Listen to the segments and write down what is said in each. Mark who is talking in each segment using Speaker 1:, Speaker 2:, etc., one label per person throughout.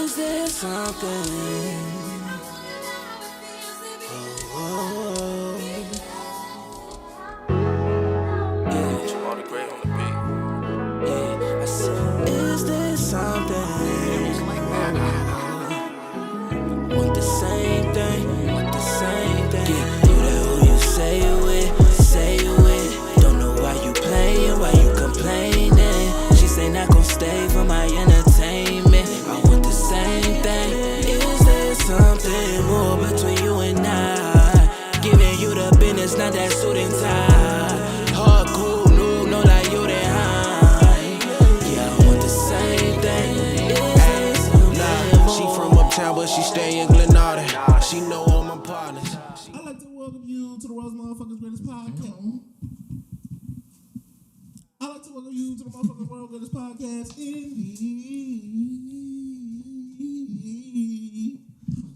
Speaker 1: Is there something? Is there something? Want the same thing, want the same thing. You that who you say you with. Don't know why you playing, why you complaining. She say not gon' stay for my entertainment. I want the same thing. Is there something more between you and I? Giving you the business, not that suit and tie. Hard cool, no like you that high. Yeah, I want the same thing.
Speaker 2: She from uptown, but she stay in Glenada. She know all my partners.
Speaker 3: I'd like to welcome you to the World's Motherfuckers Greatest Podcast. I'd like to welcome you to the motherfucking World's Greatest Podcast in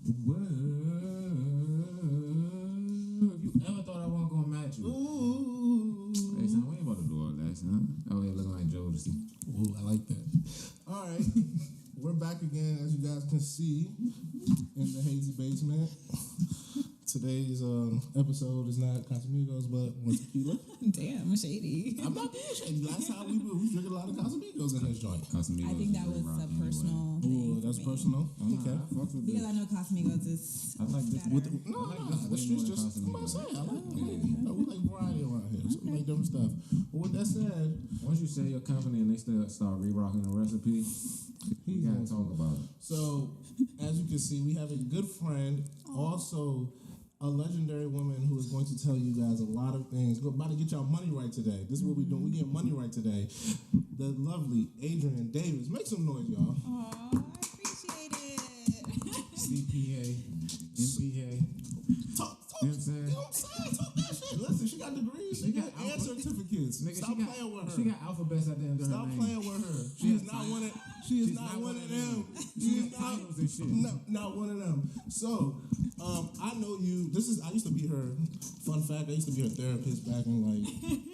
Speaker 3: the world.
Speaker 4: If you ever thought I wasn't gonna match you.
Speaker 3: Ooh.
Speaker 4: Hey, son, we ain't about to do all that, son. Out here looking like Jodeci.
Speaker 3: Ooh, I like that. All right. We're back again, as you guys can see, in the hazy basement. Today's episode is not Casamigos, but one tequila.
Speaker 5: Damn, shady.
Speaker 3: I'm not being shady. Last time we drank a lot of Casamigos in this joint.
Speaker 4: Casamigos
Speaker 5: I think that was a personal thing.
Speaker 3: Ooh, that's
Speaker 5: for me.
Speaker 3: personal. Okay.
Speaker 5: Because I know Casamigos is
Speaker 4: I like this.
Speaker 5: better.
Speaker 3: The streets just, I'm about to say, I like we like variety around here. So we like different stuff. But with that said,
Speaker 4: Once you say your company and they still start re-rocking the recipe, we gotta talk about it.
Speaker 3: so as you can see, we have a good friend, also a legendary woman who is going to tell you guys a lot of things. We're about to get y'all money right today. This is what we're doing. We get money right today. The lovely Adrienne Davis. Make some noise, y'all.
Speaker 5: Aw, I appreciate it.
Speaker 4: CPA, MBA.
Speaker 3: Talk.
Speaker 4: You know what I'm saying?
Speaker 3: You know what I'm saying? Talk that shit. Listen, she got degrees. She got and certificates.
Speaker 4: Nigga,
Speaker 3: Stop playing with her.
Speaker 4: She got alphabets at the end of her
Speaker 3: Stop
Speaker 4: name.
Speaker 3: playing with her. She is not one of. She is not one of them. She is not.
Speaker 4: titles and shit.
Speaker 3: Not one of them. So, I know you. I used to be her. Fun fact: I used to be her therapist back in like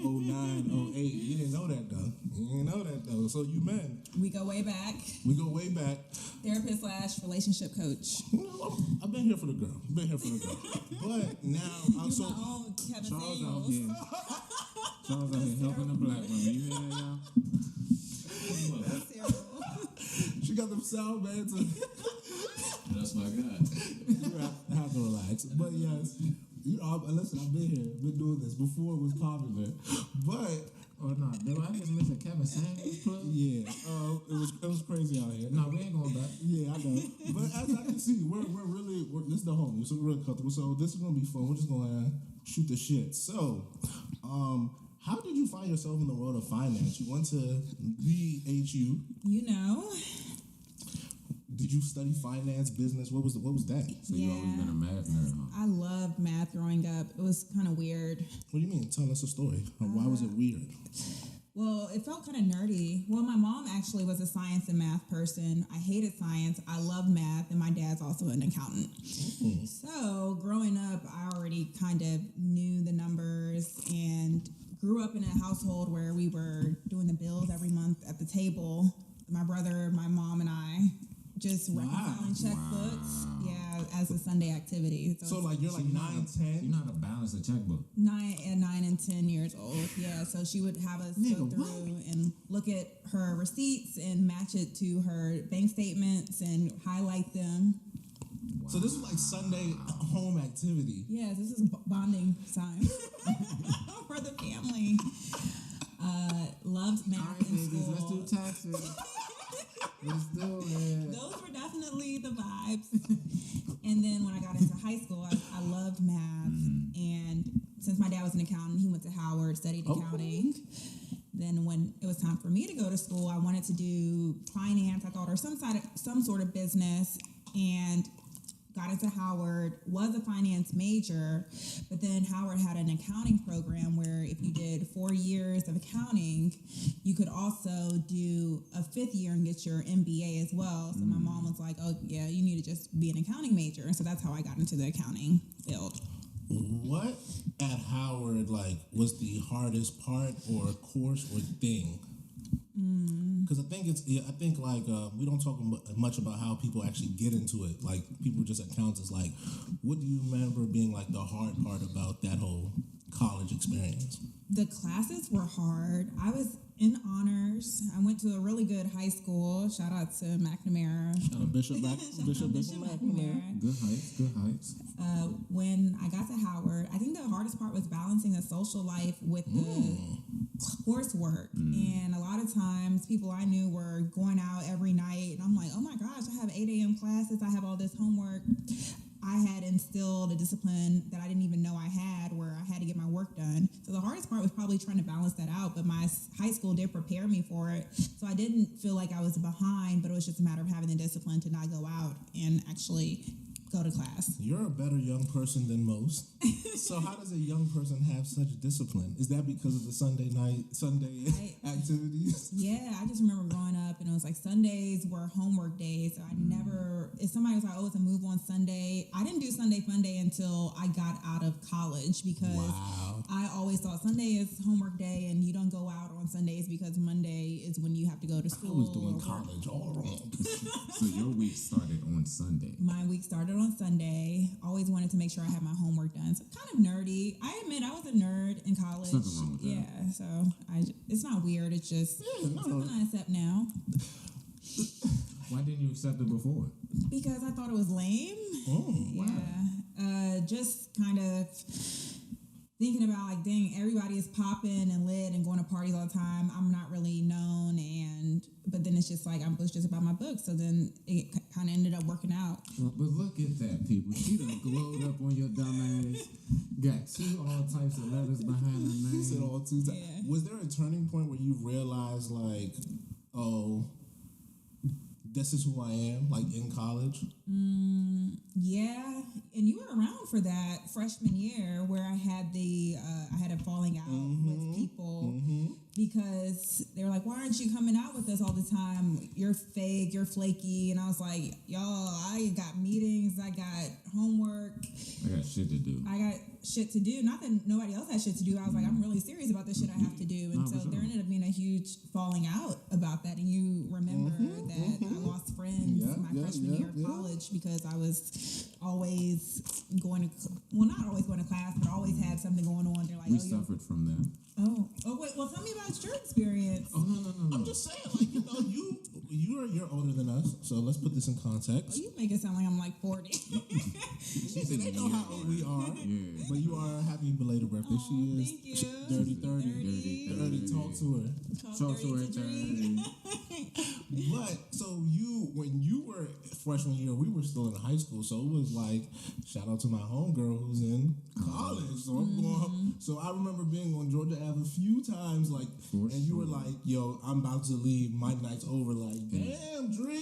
Speaker 3: 09, 08. You didn't know that though. You didn't know that though. So you men.
Speaker 5: We go way back.
Speaker 3: We go way back.
Speaker 5: Therapist / relationship coach.
Speaker 3: You know, I've been here for the girl. But now I'm so.
Speaker 5: My own Kevin
Speaker 4: Charles out
Speaker 5: Samuels.
Speaker 4: here. Charles out here helping the black women. You hear that, y'all?
Speaker 5: That's terrible.
Speaker 3: She got them sound bands.
Speaker 4: That's my guy.
Speaker 3: You have to relax. But yes, listen, I've been here, been doing this before it was popular. But
Speaker 4: Oh no, did I just miss a Kevin Samuels plug?
Speaker 3: yeah, it was crazy out here.
Speaker 4: No, we ain't going back.
Speaker 3: Yeah, I know. But as I can see, we're this is the home, so we're really comfortable. So this is gonna be fun. We're just gonna shoot the shit. So, how did you find yourself in the world of finance? You went to the HU.
Speaker 5: You know.
Speaker 3: Did you study finance, business? What was that?
Speaker 4: So you always been a math nerd, huh?
Speaker 5: I loved math growing up. It was kind of weird.
Speaker 3: What do you mean? Tell us a story. Why was it weird?
Speaker 5: Well, it felt kind of nerdy. Well, my mom actually was a science and math person. I hated science. I loved math, and my dad's also an accountant. Mm-hmm. So growing up, I already kind of knew the numbers and grew up in a household where we were doing the bills every month at the table. My brother, my mom, and I just reconciling checkbooks. Wow. Yeah, as a Sunday activity.
Speaker 3: So like you're like 9, 10?
Speaker 4: You know how to balance a checkbook.
Speaker 5: 9 and 10 years old. Yeah, so she would have us go through and look at her receipts and match it to her bank statements and highlight them.
Speaker 3: Wow. So this is like Sunday home activity.
Speaker 5: Yes, this is bonding time for the family. Loved math
Speaker 4: All right,
Speaker 5: in
Speaker 4: babies,
Speaker 5: school.
Speaker 4: let's do taxes. Let's do it.
Speaker 5: Those were definitely the vibes. And then when I got into high school, I loved math. And since my dad was an accountant, he went to Howard, studied accounting. Then when it was time for me to go to school, I wanted to do finance, I thought, or some sort of business. And got into Howard, was a finance major, but then Howard had an accounting program where if you did 4 years of accounting, you could also do a 5th year and get your MBA as well. So my mom was like, oh yeah, you need to just be an accounting major. And so that's how I got into the accounting field.
Speaker 3: What at Howard was the hardest part or course or thing? Because I think like we don't talk much about how people actually get into it. Like people just accounts as like, what do you remember being like the hard part about that whole college experience?
Speaker 5: The classes were hard. I was in honors. I went to a really good high school. Shout out to McNamara.
Speaker 3: Shout out Bishop McNamara.
Speaker 4: Good heights.
Speaker 5: When I got to Howard, I think the hardest part was balancing the social life with the coursework. And a lot of times people I knew were going out every night, and I'm like, oh my gosh, I have 8 a.m. classes, I have all this homework. I had instilled a discipline that I didn't even know I had, where I had to get my work done. So the hardest part was probably trying to balance that out, but my high school did prepare me for it. So I didn't feel like I was behind, but it was just a matter of having the discipline to not go out and actually go to class.
Speaker 3: You're a better young person than most. So how does a young person have such discipline? Is that because of the Sunday activities?
Speaker 5: Yeah, I just remember growing up, and it was like Sundays were homework days. So I never, if somebody was like, oh, it's a move on Sunday, I didn't do Sunday Fun Day until I got out of college, because I always thought Sunday is homework day and you don't go out on Sundays because Monday is when you have to go to school.
Speaker 3: I was doing college all wrong.
Speaker 4: So your week started on Sunday.
Speaker 5: My week started on Sunday. Always wanted to make sure I had my homework done. So kind of nerdy. I admit I was a nerd in college.
Speaker 4: Something wrong with that.
Speaker 5: Yeah, so it's not weird. It's just something I accept now.
Speaker 4: Why didn't you accept it before?
Speaker 5: Because I thought it was lame.
Speaker 3: Oh,
Speaker 5: Yeah. Just kind of thinking about like, dang, everybody is popping and lit and going to parties all the time. I'm not really known, but then it's just like I was just about my book. So then it kind of ended up working out.
Speaker 4: But look at that, people. She done glowed up on your dumb ass. Got all types of letters behind her name.
Speaker 3: He said all 2 times.
Speaker 5: Yeah.
Speaker 3: Was there a turning point where you realized like, oh, this is who I am, like in college?
Speaker 5: Yeah, and you were around for that freshman year where I had I had a falling out with people because they were like, why aren't you coming out with us all the time? You're fake, you're flaky. And I was like, y'all, I got meetings, I got homework.
Speaker 4: I got shit to do.
Speaker 5: Not that nobody else had shit to do. I was like, I'm really serious about this shit I have to do. And so there ended up being a huge falling out about that. And you remember that I lost friends my freshman year of college because I was always going to, not always going to class, but always had something going on. They're like,
Speaker 4: we suffered from that.
Speaker 5: Oh, wait. Well, tell me about your experience.
Speaker 4: Oh, no.
Speaker 3: I'm just saying, like, you're older than us, so let's put this in context.
Speaker 5: Oh, you make it sound like I'm like 40.
Speaker 3: They know how old we are. Yeah. But you are a happy belated birthday.
Speaker 5: Oh,
Speaker 3: She is
Speaker 5: thank you.
Speaker 3: dirty 30. Talk to her.
Speaker 4: Talk to her, 30.
Speaker 3: But so when you were freshman year, we were still in high school, so it was like, shout out to my homegirl who's in college. So I'm going. So I remember being on Georgia Ave a few times, like, and you were like, "Yo, I'm about to leave. My night's over." Like, damn, Dre,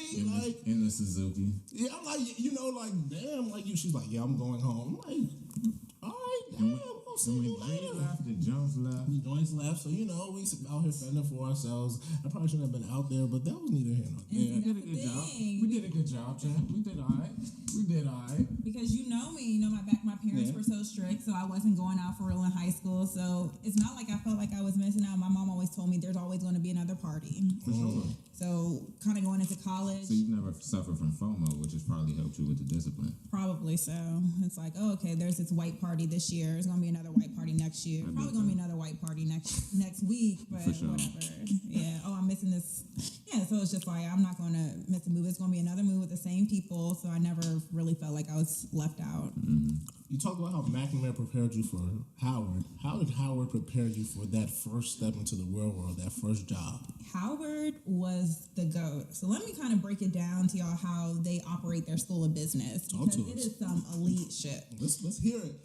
Speaker 4: in the Suzuki.
Speaker 3: Yeah, I'm like, like, damn, like you. She's like, yeah, I'm going home. I'm like, all right, damn. See you later.
Speaker 4: The Jones left.
Speaker 3: The joints left, so we out here fending for ourselves. I probably shouldn't have been out there, but that was neither here nor there.
Speaker 4: We did a good job. We did a good job, champ. We did all right.
Speaker 5: Because you know me, my parents were so strict, so I wasn't going out for real in high school. So it's not like I felt like I was missing out. My mom always told me there's always going to be another party.
Speaker 4: For sure.
Speaker 5: So kind of going into college.
Speaker 4: So you've never suffered from FOMO, which has probably helped you with the discipline.
Speaker 5: Probably so. It's like, oh, okay, there's this white party this year. There's going to be another white party next year. Probably going to be another white party next week, but
Speaker 4: sure.
Speaker 5: Whatever. Yeah. Oh, I'm missing this. Yeah, so it's just like, I'm not going to miss a move. It's going to be another move with the same people, so I never really felt like I was left out.
Speaker 3: You talked about how McNamara prepared you for Howard. How did Howard prepare you for that first step into the real world, that first job?
Speaker 5: Howard was the GOAT. So let me kind of break it down to y'all how they operate their school of business. Because it is some elite shit.
Speaker 3: Let's hear it.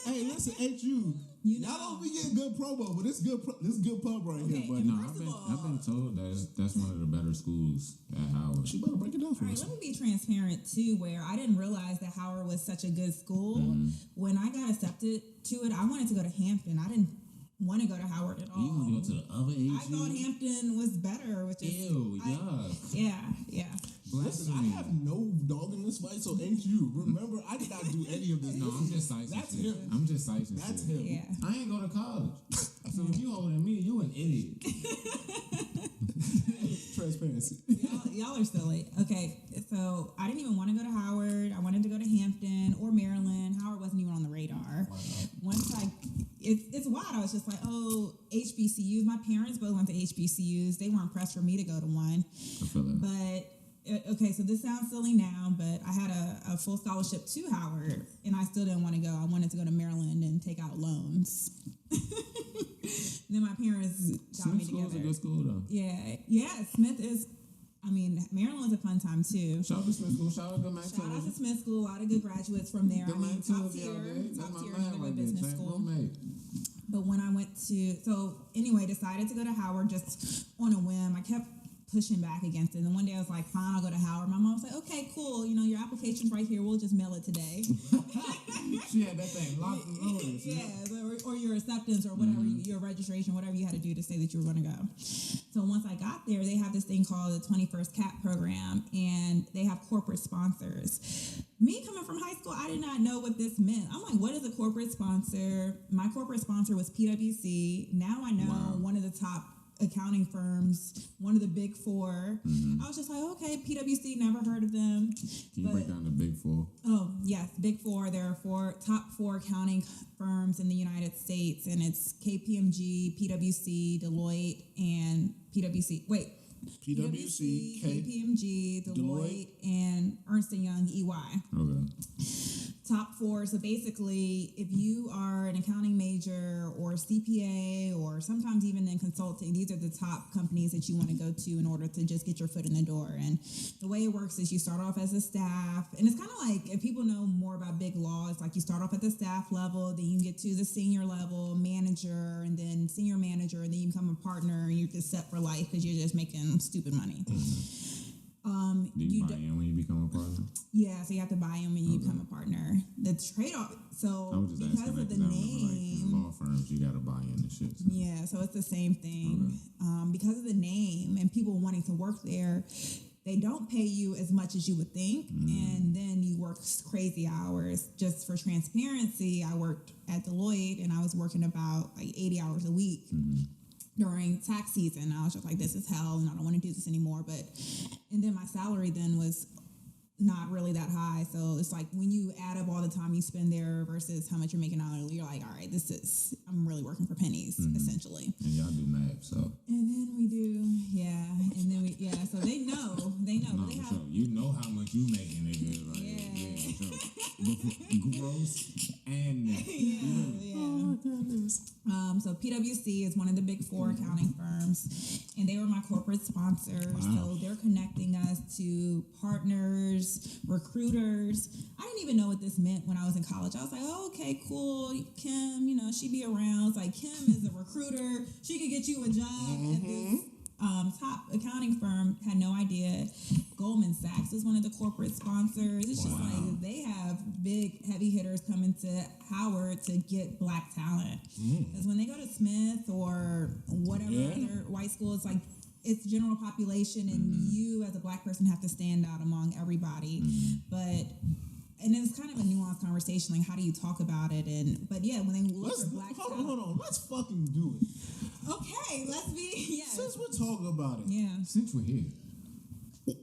Speaker 3: Hey, listen, HU. Y'all don't be getting good promo, but it's good. This good pub right here, buddy.
Speaker 4: No, I've been told that's one of the better schools at Howard.
Speaker 3: She better break it down for us.
Speaker 5: Let me be transparent too, where I didn't realize that Howard was such a good school. When I got accepted to it, I wanted to go to Hampton. I didn't want to go to Howard at all.
Speaker 4: You want to go to the other HU?
Speaker 5: I thought Hampton was better, which is yeah.
Speaker 3: Listen, I have no dog in this fight, so HU. Remember, I did not do any of this.
Speaker 4: No, I'm just citing
Speaker 3: That's
Speaker 4: shit.
Speaker 3: him.
Speaker 4: I'm just citing
Speaker 3: That's
Speaker 4: shit.
Speaker 3: him.
Speaker 5: Yeah.
Speaker 4: I ain't go to college. So if you older than me, you an idiot. transparency.
Speaker 5: Y'all are silly. Okay, so I didn't even want to go to Howard. I wanted to go to Hampton or Maryland. Howard wasn't even on the radar. Wow. Once it's wild. I was just like, oh, HBCUs. My parents both went to HBCUs. They weren't pressed for me to go to one.
Speaker 4: I feel that.
Speaker 5: But okay, so this sounds silly now, but I had a full scholarship to Howard, and I still didn't want to go. I wanted to go to Maryland and take out loans. Then my parents got me together.
Speaker 4: Smith School's a good school, though.
Speaker 5: Yeah. Smith is. I mean, Maryland was a fun time too.
Speaker 4: Shout out to Smith School. Shout out to
Speaker 5: Shout out to Smith School. A lot of good graduates from there. I mean, top tier another business school. But when I went to, decided to go to Howard just on a whim. I kept pushing back against it. And one day I was like, fine, I'll go to Howard. My mom was like, okay, cool. You know, your application's right here. We'll just mail it today.
Speaker 4: She had that thing locked and loaded.
Speaker 5: Yeah, or your acceptance or whatever, your registration, whatever you had to do to say that you were going to go. So once I got there, they have this thing called the 21st CAP program, and they have corporate sponsors. Me coming from high school, I did not know what this meant. I'm like, what is a corporate sponsor? My corporate sponsor was PwC. Now I know one of the top accounting firms, one of the big four. I was just like, okay, PwC, never heard of them.
Speaker 4: Can you break down the big four?
Speaker 5: Oh, yes, big four. There are top four accounting firms in the United States, and it's KPMG, PwC, Deloitte, and PwC. Wait.
Speaker 3: PwC,
Speaker 5: KPMG, Deloitte, and Ernst & Young, EY.
Speaker 4: Okay.
Speaker 5: Top four. So basically, if you are an accounting major or CPA or sometimes even in consulting, these are the top companies that you want to go to in order to just get your foot in the door. And the way it works is you start off as a staff. And it's kind of like, if people know more about big law, it's like you start off at the staff level, then you get to the senior level, manager, and then senior manager, and then you become a partner, and you're just set for life because you're just making stupid money.
Speaker 4: Do you buy in when you become a partner?
Speaker 5: Yeah, so you have to buy in when you become a partner. The trade-off, so
Speaker 4: I was just
Speaker 5: because
Speaker 4: asking
Speaker 5: of the
Speaker 4: like,
Speaker 5: name,
Speaker 4: in law firms, you got to buy in and shit. So.
Speaker 5: Yeah, so it's the same thing. Okay. Because of the name and people wanting to work there, they don't pay you as much as you would think, and then you work crazy hours. Just for transparency, I worked at Deloitte, and I was working about like 80 hours a week. During tax season, I was just like, this is hell, and I don't want to do this anymore. And then my salary then was not really that high. So it's like when you add up all the time you spend there versus how much you're making hourly, you're like, all right, I'm really working for pennies, essentially.
Speaker 4: And y'all do math, so.
Speaker 5: And then we do, so they know.
Speaker 4: No,
Speaker 5: they have,
Speaker 4: sure. You know how much you making, nigga. Like, gross and net.
Speaker 5: Oh, goodness. So PwC is one of the big four accounting firms, and they were my corporate sponsors. So they're connecting us to partners, recruiters. I didn't even know what this meant when I was in college. I was like, oh, okay, cool. Kim, she be around. It's like, Kim is a recruiter. She could get you a job at this top accounting firm. Had no idea. Goldman Sachs is one of the corporate sponsors. It's just like they have big heavy hitters coming to Howard to get black talent. Because when they go to Smith or whatever other white school, it's like it's general population, and you as a black person have to stand out among everybody. And it's kind of a nuanced conversation, like how do you talk about it? But when they look for black talent,
Speaker 3: hold on, let's fucking do it.
Speaker 5: Okay, let's be
Speaker 3: Since we're talking about it,
Speaker 4: since we're here,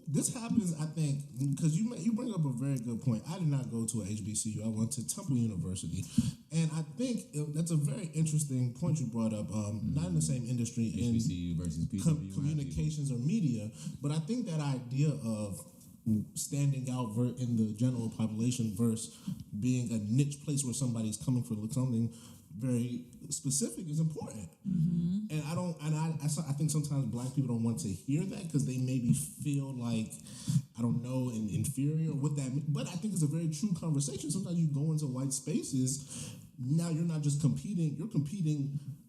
Speaker 3: this happens, I think, because you bring up a very good point. I did not go to an HBCU. I went to Temple University, and I think that's a very interesting point you brought up. Not in the same industry,
Speaker 4: HBCU versus PWI,
Speaker 3: communications or media, but I think that idea of standing out in the general population versus being a niche place where somebody's coming for something very specific is important. And I think sometimes black people don't want to hear that because they maybe feel like, I don't know, inferior or what that means. But I think it's a very true conversation. Sometimes you go into white spaces, now you're not just competing,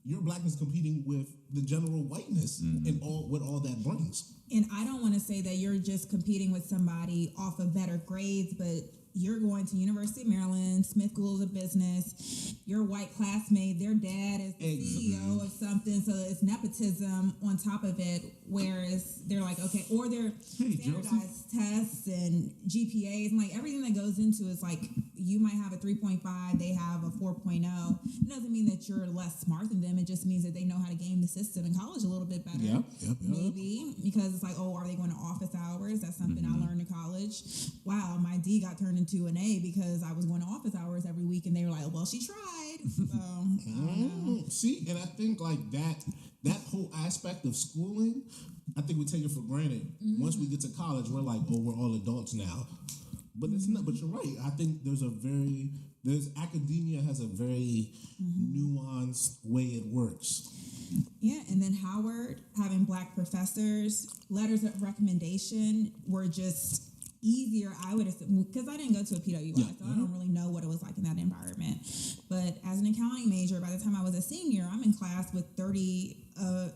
Speaker 3: your blackness competing with the general whiteness and what all that brings.
Speaker 5: And I don't want to say that you're just competing with somebody off of better grades, but you're going to University of Maryland, Smith School of Business, your white classmate, their dad is the CEO of something, so it's nepotism on top of it, whereas they're like, okay, or they're standardized tests and GPAs, and like everything that goes into it is like, you might have a 3.5, they have a 4.0. It doesn't mean that you're less smart than them, it just means that they know how to game the system in college a little bit better.
Speaker 3: Yep.
Speaker 5: Maybe, because it's like, oh, are they going to office hours? That's something I learned in college. Wow, my D got turned into an A because I was going to office hours every week, and they were like, well, she tried. So, I don't know.
Speaker 3: See, and I think like that whole aspect of schooling, I think we take it for granted. Once we get to college, we're like, oh, we're all adults now. But it's not. But you're right. I think academia has a very nuanced way it works.
Speaker 5: Yeah, and then Howard having black professors, letters of recommendation were just easier, I would assume, because I didn't go to a PWI, so I don't really know what it was like in that environment. But as an accounting major, by the time I was a senior, I'm in class with 30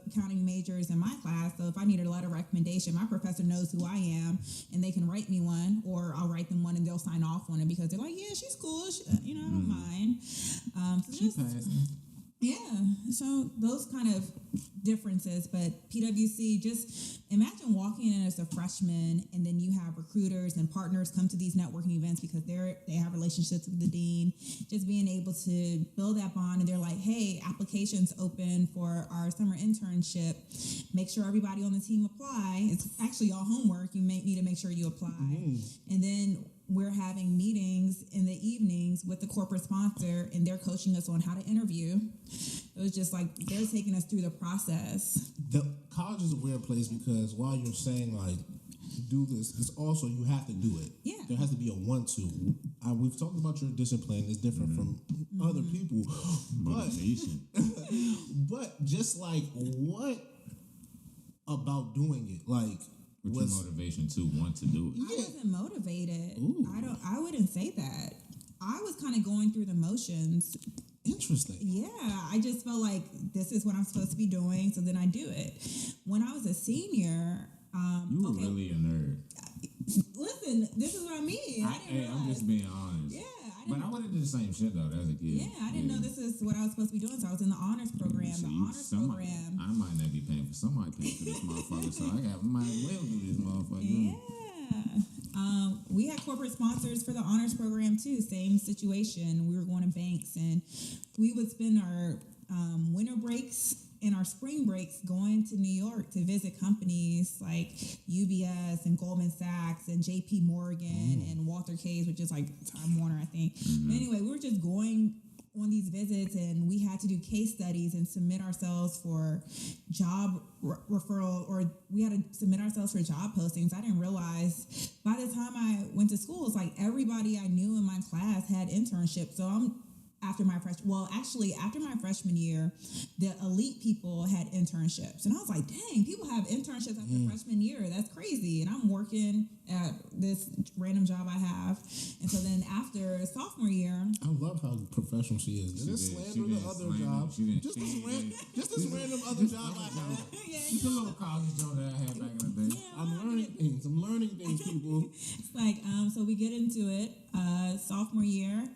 Speaker 5: accounting majors in my class. So if I need a letter of recommendation, my professor knows who I am, and they can write me one, or I'll write them one, and they'll sign off on it because they're like, yeah, she's cool, I don't mind. So
Speaker 4: She passed.
Speaker 5: yeah, so those kind of differences, but PwC, just imagine walking in as a freshman and then you have recruiters and partners come to these networking events because they have relationships with the dean, just being able to build that bond, and they're like, hey, applications open for our summer internship, make sure everybody on the team apply. It's actually y'all homework, you may need to make sure you apply. And then we're having meetings in the evenings with the corporate sponsor, and they're coaching us on how to interview. It was just like they're taking us through the process.
Speaker 3: The college is a weird place because while you're saying like do this, it's also you have to do it.
Speaker 5: Yeah.
Speaker 3: There has to be a 1-2. We've talked about your discipline is different from other people, but just like what about doing it like.
Speaker 4: What's your motivation to want to do it?
Speaker 5: I wasn't motivated. I wouldn't say that. I was kind of going through the motions.
Speaker 3: Interesting.
Speaker 5: Yeah, I just felt like this is what I'm supposed to be doing, so then I do it. When I was a senior,
Speaker 4: you were really a nerd.
Speaker 5: Listen, this is what I mean.
Speaker 4: I'm just being honest.
Speaker 5: Yeah,
Speaker 4: but I wanted to do the same shit though as a kid.
Speaker 5: Yeah, I didn't know this is what I was supposed to be doing, so I was in the honors program. Program.
Speaker 4: I might not be paying for somebody paying for this motherfucker, so I might as well do this motherfucker.
Speaker 5: Yeah. We had corporate sponsors for the honors program too. Same situation. We were going to banks, and we would spend our winter breaks and our spring breaks going to New York to visit companies like UBS and Goldman Sachs and JP Morgan and Walter Case, which is like Time Warner, I think. But anyway, we were just going on these visits, and we had to do case studies and submit ourselves for job referral, or we had to submit ourselves for job postings. I didn't realize by the time I went to school, it's like everybody I knew in my class had internships. So after my freshman year, the elite people had internships. And I was like, dang, people have internships after freshman year. That's crazy. And I'm working at this random job I have. And so then after sophomore year...
Speaker 3: I love how professional she is. Just slander the other job. Just this random other job I have.
Speaker 4: Just a little college job that I had back in the day.
Speaker 5: Yeah,
Speaker 3: I'm learning things, people.
Speaker 5: It's like, so we get into it. Sophomore year.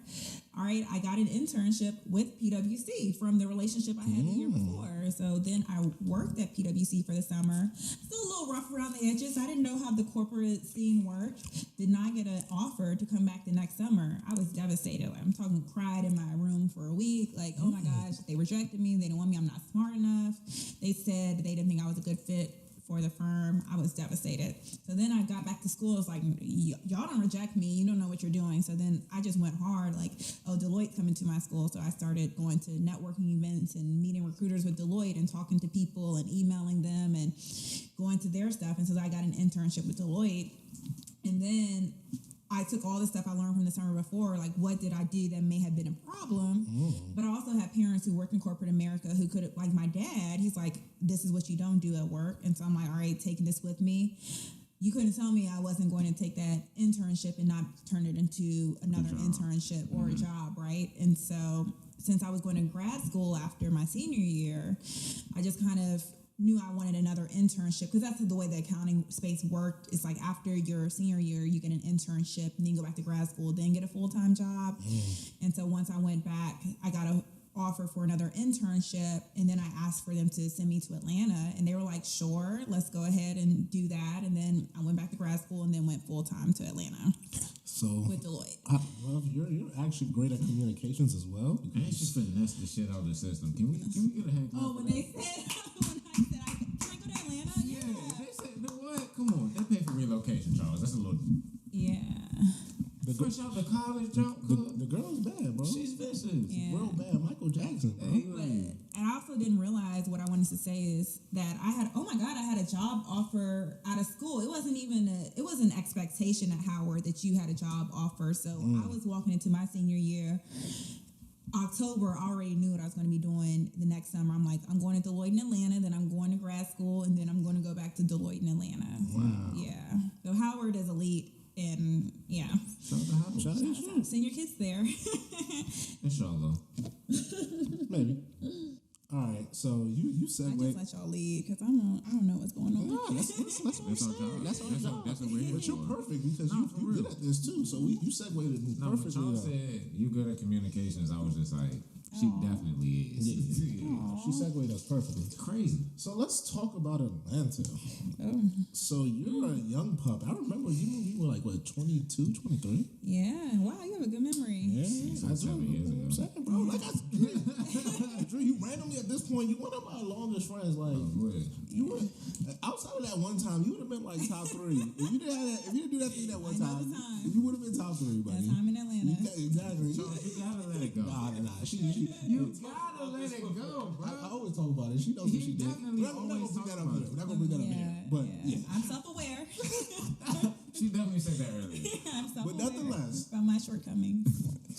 Speaker 5: All right, I got an internship with PwC from the relationship I had the year before. So then I worked at PwC for the summer. Still a little rough around the edges. I didn't know how the corporate scene worked. Did not get an offer to come back the next summer. I was devastated. Like, I'm talking, cried in my room for a week. Like, oh my gosh, they rejected me. They didn't want me. I'm not smart enough. They said they didn't think I was a good fit for the firm. I was devastated. So then I got back to school. I was like, y'all don't reject me. You don't know what you're doing. So then I just went hard. Like, Deloitte's coming to my school. So I started going to networking events and meeting recruiters with Deloitte and talking to people and emailing them and going to their stuff. And so I got an internship with Deloitte. And then I took all the stuff I learned from the summer before, like what did I do that may have been a problem, but I also had parents who worked in corporate America who could, like my dad, he's like, this is what you don't do at work. And so I'm like, all right, taking this with me. You couldn't tell me I wasn't going to take that internship and not turn it into another internship or a job, right? And so since I was going to grad school after my senior year, I just kind of knew I wanted another internship because that's the way the accounting space worked. It's like after your senior year, you get an internship and then you go back to grad school, then get a full-time job. And so once I went back, I got a offer for another internship, and then I asked for them to send me to Atlanta, and they were like, sure, let's go ahead and do that. And then I went back to grad school and then went full-time to Atlanta.
Speaker 3: So
Speaker 5: with Deloitte.
Speaker 3: I love you're actually great at communications as well.
Speaker 4: And she finessed the shit out of the system. Can we get a hand clap?
Speaker 5: Oh, when they said can I go to Atlanta?
Speaker 4: Yeah, they said, you know what? Come on, they pay for relocation, Charles. That's a little.
Speaker 5: Yeah.
Speaker 4: Fresh out the college jump.
Speaker 3: The girl's bad, bro.
Speaker 4: She's vicious.
Speaker 5: Yeah.
Speaker 3: Real bad. Michael Jackson, bro.
Speaker 5: And I also didn't realize what I wanted to say is that I had a job offer out of school. It wasn't even it was an expectation at Howard that you had a job offer. So I was walking into my senior year. October, I already knew what I was going to be doing the next summer. I'm like, I'm going to Deloitte in Atlanta, then I'm going to grad school, and then I'm going to go back to Deloitte in Atlanta.
Speaker 3: Wow.
Speaker 5: Yeah. So Howard is elite. And yeah,
Speaker 3: Shout out.
Speaker 5: send your kids there.
Speaker 4: Inshallah.
Speaker 3: Maybe. All right, so you
Speaker 5: I
Speaker 3: segue.
Speaker 5: just let y'all lead because I don't know what's going on.
Speaker 3: No, that's what I'm saying. That's our job.
Speaker 4: That's what we're here
Speaker 3: But you're
Speaker 4: for.
Speaker 3: perfect because you good at this too. So you segued it
Speaker 4: No, when
Speaker 3: perfectly.
Speaker 4: Charles said you good at communications, I was just like, she definitely is.
Speaker 3: She segued us perfectly.
Speaker 4: Crazy.
Speaker 3: So let's talk about Atlanta.
Speaker 5: Oh.
Speaker 3: So you're a young pup. I remember you were like, what, 22, 23?
Speaker 5: Yeah. Wow, you have a good memory.
Speaker 3: Yeah, I do.
Speaker 4: 7 years ago.
Speaker 3: I'm saying, bro, like Drew, you randomly at this point, you one of my longest friends. Like, you were outside of that one time, you would have been like top 3. If you didn't do that thing that one time, you would have been top 3, buddy.
Speaker 5: That time in Atlanta.
Speaker 3: Exactly.
Speaker 4: You gotta let it go.
Speaker 3: Nah.
Speaker 4: You gotta let it go, bro.
Speaker 3: I always talk about it. She knows what she did.
Speaker 4: definitely
Speaker 3: We're not gonna
Speaker 4: always
Speaker 3: bring that
Speaker 4: talk
Speaker 3: up
Speaker 4: about
Speaker 3: here. We're not gonna bring that up here. But yeah.
Speaker 5: I'm self-aware.
Speaker 4: She definitely said that earlier.
Speaker 5: I'm self-aware.
Speaker 3: But nonetheless.
Speaker 5: About my shortcomings.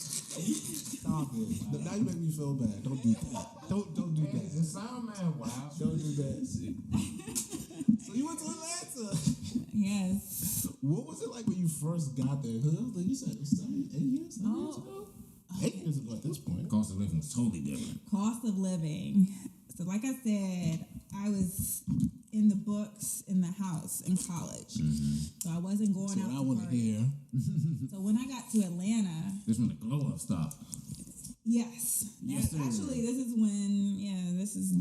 Speaker 3: Stop it. Now you make me feel bad. Don't do that. Don't do that.
Speaker 4: The sound man, wow.
Speaker 3: Don't do that. So you went to Atlanta.
Speaker 5: Yes.
Speaker 3: What was it like when you first got there? Because you said 8 years ago? 8 years ago at this point.
Speaker 4: Cost of living was totally different.
Speaker 5: Cost of living. So like I said, I was in the books in the house in college. So I wasn't going out
Speaker 3: I
Speaker 5: to
Speaker 3: want to
Speaker 5: party.
Speaker 3: hear.
Speaker 5: So when I got to Atlanta,
Speaker 4: This when the glow up stopped.
Speaker 5: Yes.
Speaker 4: Yes, sir.
Speaker 5: Actually, this is when, this is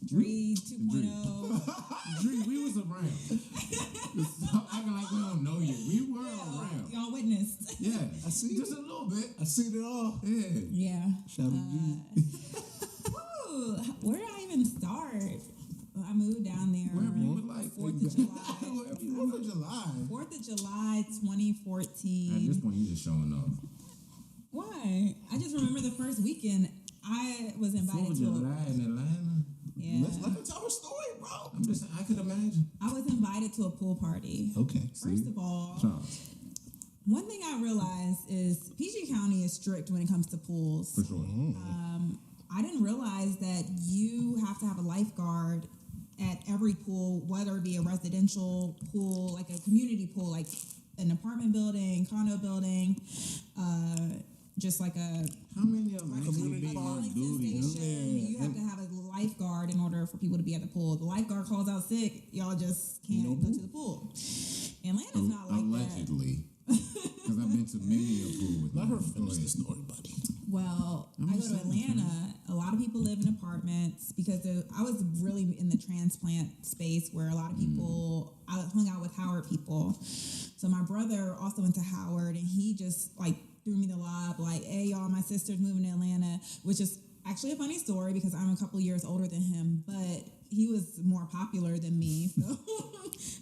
Speaker 5: Dree 2.0.
Speaker 4: Dree, we was around. Stop acting like we don't know you. We were around.
Speaker 5: Y'all witnessed.
Speaker 4: Yeah.
Speaker 3: I see
Speaker 4: Just
Speaker 3: it.
Speaker 4: a little bit.
Speaker 3: I seen it all.
Speaker 4: Yeah.
Speaker 5: Yeah.
Speaker 3: Shout out to you.
Speaker 5: Ooh, where did I even start? Well, I moved down there.
Speaker 4: Wherever you would like.
Speaker 5: 4th of July.
Speaker 4: Wherever you
Speaker 3: 4th
Speaker 4: would.
Speaker 3: of July.
Speaker 5: 4th of July,
Speaker 4: At
Speaker 5: 2014.
Speaker 4: this point, you just showing off.
Speaker 5: Why? I just remember the first weekend I was
Speaker 4: 4th
Speaker 5: invited
Speaker 4: of
Speaker 5: to
Speaker 4: July in Atlanta.
Speaker 5: Yeah.
Speaker 3: Let her tell her story, bro.
Speaker 4: I could imagine.
Speaker 5: I was invited to a pool party.
Speaker 3: Okay.
Speaker 5: First of all,
Speaker 4: Charles.
Speaker 5: one thing I realized is PG County is strict when it comes to pools.
Speaker 4: For sure.
Speaker 5: I didn't realize that you have to have a lifeguard at every pool, whether it be a residential pool, like a community pool, like an apartment building, condo building, just like a
Speaker 4: How many of them
Speaker 3: Community
Speaker 4: actually be
Speaker 3: park
Speaker 4: on
Speaker 5: Arlington
Speaker 4: duty?
Speaker 5: Station. You have to have a lifeguard in order for people to be at the pool. The lifeguard calls out sick, y'all just can't go to the pool. Atlanta's not like that.
Speaker 4: Allegedly. Because I've been to many a pool with
Speaker 3: Let
Speaker 4: my
Speaker 3: her finish the story, buddy.
Speaker 5: Well, I go to Atlanta. A lot of people live in apartments because I was really in the transplant space where a lot of people, I hung out with Howard people. So my brother also went to Howard and he just like threw me the lob like, hey, y'all, my sister's moving to Atlanta, which is actually a funny story because I'm a couple years older than him, but he was more popular than me.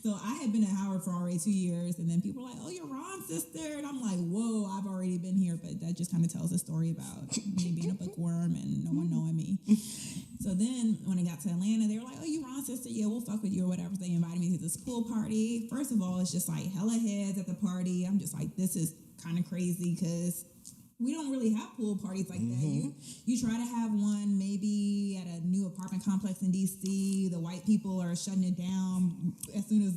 Speaker 5: So I had been at Howard for already 2 years, and then people were like, oh, you're Ron's sister. And I'm like, whoa, I've already been here. But that just kind of tells a story about me being a bookworm and no one knowing me. So then when I got to Atlanta, they were like, oh, you Ron's sister? Yeah, we'll fuck with you or whatever. So they invited me to this pool party. First of all, it's just like hella heads at the party. I'm just like, this is kind of crazy because we don't really have pool parties like that. You try to have one maybe at a new apartment complex in DC. The white people are shutting it down as soon as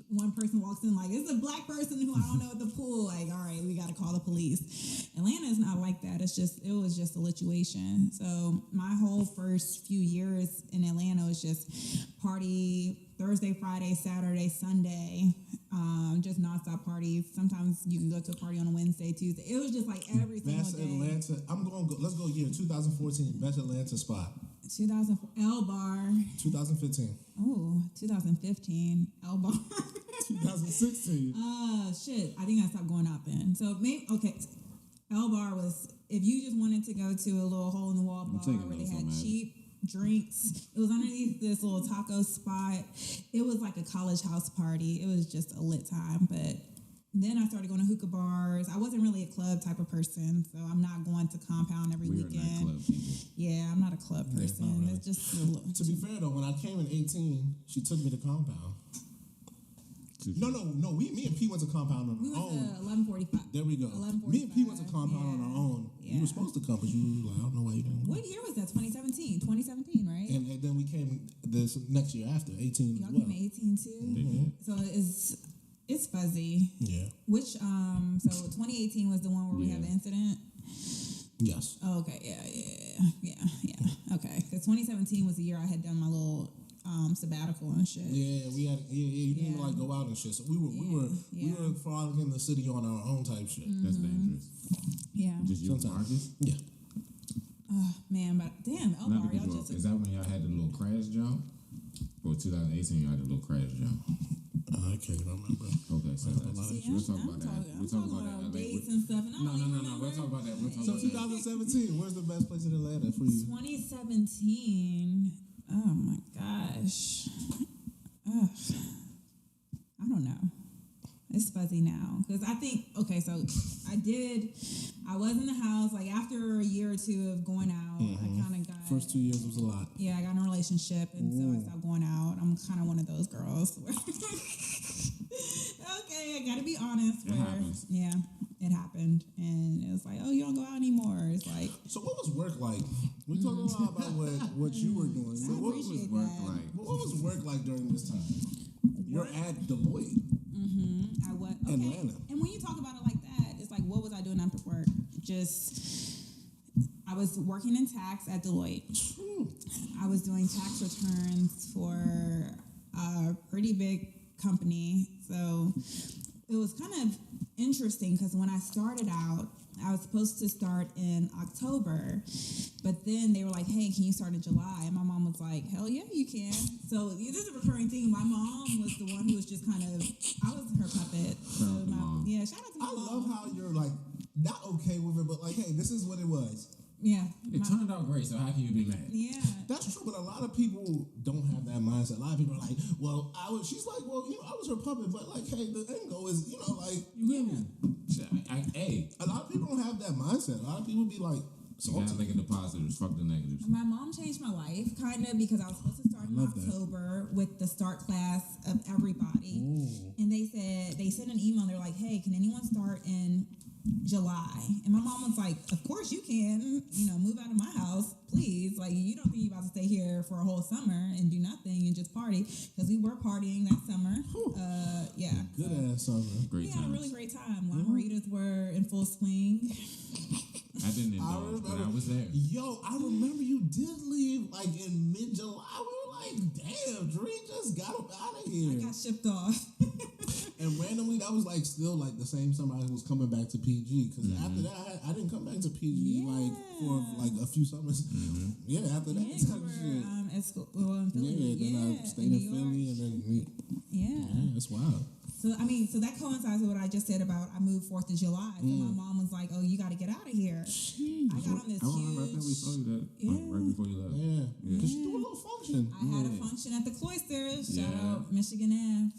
Speaker 5: one person walks in, like, it's a black person who I don't know at the pool. Like, all right, we got to call the police. Atlanta is not like that. It was just a situation. So my whole first few years in Atlanta was just party Thursday, Friday, Saturday, Sunday, just nonstop parties. Sometimes you can go to a party on a Wednesday, Tuesday. It was just like every single
Speaker 3: Best
Speaker 5: day.
Speaker 3: Atlanta. Let's go year 2014. Best Atlanta spot.
Speaker 5: 2004 L Bar.
Speaker 3: 2015.
Speaker 5: Oh, 2015 L Bar.
Speaker 3: 2016.
Speaker 5: Shit. I think I stopped going out then. So maybe L Bar was if you just wanted to go to a little hole in the wall bar where they had cheap drinks. It was underneath this little taco spot. It was like a college house party. It was just a lit time. But then I started going to hookah bars. I wasn't really a club type of person, so I'm not going to Compound every weekend.
Speaker 4: Not club people.
Speaker 5: Yeah, I'm not a club person.
Speaker 3: Really.
Speaker 5: It's just
Speaker 3: to be fair though, when I came in 18, she took me to Compound. No. Me and P went to Compound on our own.
Speaker 5: We went to 11:45.
Speaker 3: There we go.
Speaker 5: 11:45.
Speaker 3: Me and P went to Compound on our own.
Speaker 5: Yeah.
Speaker 3: You were supposed to come, but you were like, I don't know why you didn't.
Speaker 5: What year was that? 2017, right?
Speaker 3: And then we came this next year after 18 as
Speaker 5: Y'all
Speaker 3: well.
Speaker 5: came in 18 too.
Speaker 3: Mm-hmm.
Speaker 5: So it's fuzzy.
Speaker 3: Yeah.
Speaker 5: Which so 2018 was the one where we had the incident.
Speaker 3: Yes.
Speaker 5: Oh, okay. Yeah. Okay. Because 2017 was the year I had done my little sabbatical and shit.
Speaker 3: Yeah, we had. You didn't even like go out and shit. So we were frolicking the city on our own type shit.
Speaker 4: That's dangerous.
Speaker 5: Yeah.
Speaker 4: Just you and Marcus?
Speaker 3: Yeah.
Speaker 5: Oh man, but damn, Elbar, y'all just.
Speaker 4: Is that when y'all had the little crash jump? Or 2018, y'all had the little crash jump?
Speaker 3: I can't remember.
Speaker 4: Okay, so we'll talk about that. We'll talk about that.
Speaker 5: Dates and stuff. And I don't even remember.
Speaker 4: We'll talk about that.
Speaker 3: So 2017, where's the best place in Atlanta for you?
Speaker 5: 2017. Oh my gosh. Ugh. I don't know. It's fuzzy now because I think so I was in the house like after a year or two of going out. I kind of got
Speaker 3: first 2 years was a lot.
Speaker 5: Yeah, I got in a relationship and so I stopped going out. I'm kind of one of those girls. Okay, I gotta be honest.
Speaker 4: It happens.
Speaker 5: Yeah, it happened, and it was like, oh, you don't go out anymore. It's like.
Speaker 3: So what was work like? We're talking a lot about what you were doing. So what was work like? What was work like during this time? You're at Deloitte.
Speaker 5: I was
Speaker 3: Atlanta.
Speaker 5: And when you talk about it like that, it's like, what was I doing after work? I was working in tax at Deloitte. I was doing tax returns for a pretty big company. So it was kind of interesting because when I started out, I was supposed to start in October, but then they were like, hey, can you start in July? And my mom was like, hell yeah, you can. So this is a recurring thing. My mom was the one who was just kind of, I was her puppet. Shout out to my mom.
Speaker 3: I love how you're like, not okay with it, but like, hey, this is what it was.
Speaker 5: Yeah.
Speaker 4: It turned out great, so how can you be mad?
Speaker 5: Yeah.
Speaker 3: That's true, but a lot of people don't have that mindset. A lot of people are like, well, she's like, well, I was her puppet, but like, hey, the end goal is, like,
Speaker 4: Hey.
Speaker 3: A lot of people don't have that mindset. A lot of people be like,
Speaker 4: you gotta look at the positives, fuck the negatives.
Speaker 5: My mom changed my life, kind of, because I was supposed to start in October with the start class of everybody. And they sent an email, they're like, hey, can anyone start in July? And my mom was like, of course you can, move out of my house, please. Like, you don't think you're about to stay here for a whole summer and do nothing and just party, because we were partying that summer.
Speaker 3: Good ass summer.
Speaker 4: Great
Speaker 5: we had a really great time. Margaritas were in full swing.
Speaker 4: I didn't indulge, but I was there.
Speaker 3: Yo, I remember you did leave like in mid-July. We were like, damn, Dre just got up out of here.
Speaker 5: I got shipped off.
Speaker 3: And randomly, that was like still like the same summer I was coming back to PG. Because after that, I didn't come back to PG like for like a few summers. Yeah, after that,
Speaker 5: you were at school in Philly.
Speaker 3: Then I stayed in Philly, and then yeah, that's wild.
Speaker 5: So that coincides with what I just said about I moved 4th of July. So my mom was like, "Oh, you got to get out of here."
Speaker 3: Jeez.
Speaker 5: I got on this
Speaker 4: I remember. I think we saw you that right before you left.
Speaker 3: Yeah. Because you do a little function.
Speaker 5: I had a function at the Cloisters. Shout out Michigan Ave.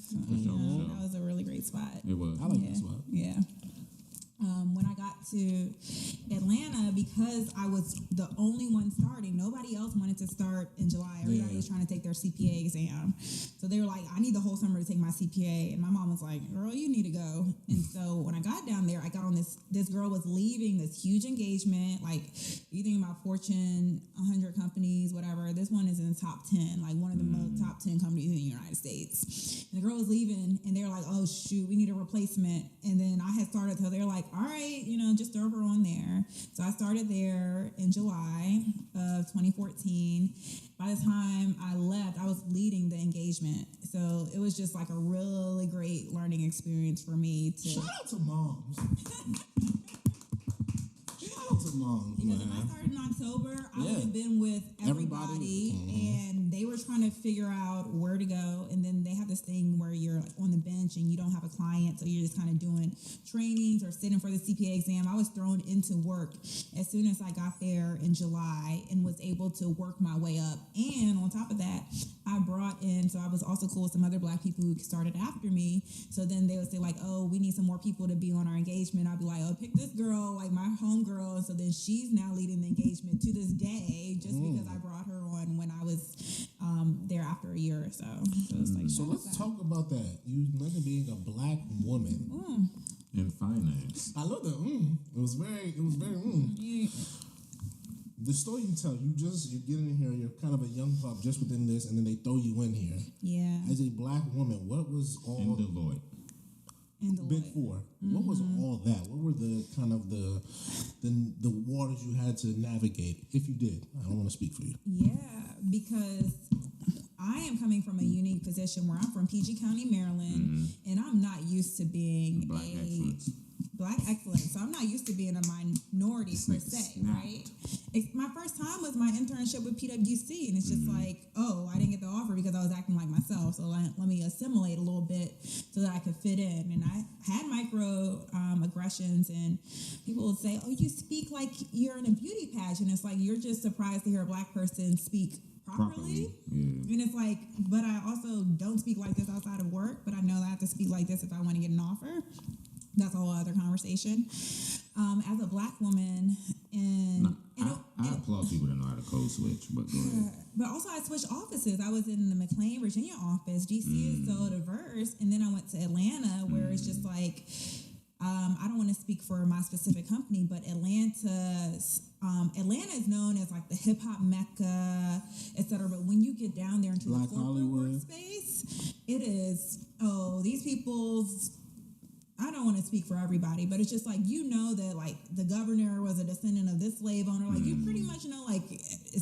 Speaker 5: That was a really great spot.
Speaker 4: It was.
Speaker 3: I like that spot.
Speaker 5: Yeah. When I got got to Atlanta, because I was the only one starting, nobody else wanted to start in July. Everybody was trying to take their CPA exam. So they were like, I need the whole summer to take my CPA. And my mom was like, girl, you need to go. And so when I got down there, I got on this girl was leaving this huge engagement. Like, you think about Fortune 100 companies, whatever. This one is in the top 10, like one of the most top 10 companies in the United States. And the girl was leaving, and they were like, oh, shoot, we need a replacement. And then I had started, so they were like, all right, just throw her on there. So I started there in July of 2014. By the time I left, I was leading the engagement. So it was just like a really great learning experience for me.
Speaker 3: Shout out to moms. Shout out to moms,
Speaker 5: because
Speaker 3: man.
Speaker 5: if I started in October, I would have been with everybody and they were trying to figure out where to go. And then they have this thing where you're like on the bench and you don't have a client, so you're just kind of doing trainings or sitting for the CPA exam. I was thrown into work as soon as I got there in July and was able to work my way up. And on top of that, I brought in, so I was also cool with some other Black people who started after me. So then they would say like, oh, we need some more people to be on our engagement. I'd be like, oh, pick this girl, like my home girl. And so then she's now leading the engagement to this day, just because I brought her on when I was there after a year or so. So, it's like,
Speaker 3: So let's talk about that. You mentioned being a Black woman
Speaker 4: in finance.
Speaker 3: I love that. It was very.
Speaker 5: Yeah.
Speaker 3: The story you tell, you get in here, you're kind of a young pup just within this, and then they throw you in here.
Speaker 5: Yeah.
Speaker 3: As a Black woman, what was all
Speaker 4: In Deloitte.
Speaker 3: Big Four? What was all that? What were the kind of the waters you had to navigate, if you did? I don't want to speak for you.
Speaker 5: Yeah, because I am coming from a unique position where I'm from PG County, Maryland, and I'm not used to being Black excellence. So I'm not used to being a minority per se, right? My first time was my internship with PwC, and it's just like, oh, I didn't get the offer because I was acting like myself. So let me assimilate a little bit so that I could fit in. And I had micro aggressions, and people would say, oh, you speak like you're in a beauty pageant. It's like you're just surprised to hear a Black person speak properly. Yeah. And it's like, but I also don't speak like this outside of work, but I know that I have to speak like this if I want to get an offer. That's a whole other conversation. As a Black woman,
Speaker 4: I applaud people that know how to code switch, but go ahead.
Speaker 5: But also, I switched offices. I was in the McLean, Virginia office. DC is so diverse, and then I went to Atlanta, where it's just like, I don't want to speak for my specific company, but Atlanta is known as like the hip hop mecca, etc. But when you get down there into
Speaker 3: Black
Speaker 5: the corporate
Speaker 3: Hollywood
Speaker 5: workspace, it is, these people's. I don't want to speak for everybody, but it's just like, that like the governor was a descendant of this slave owner. Like you pretty much know like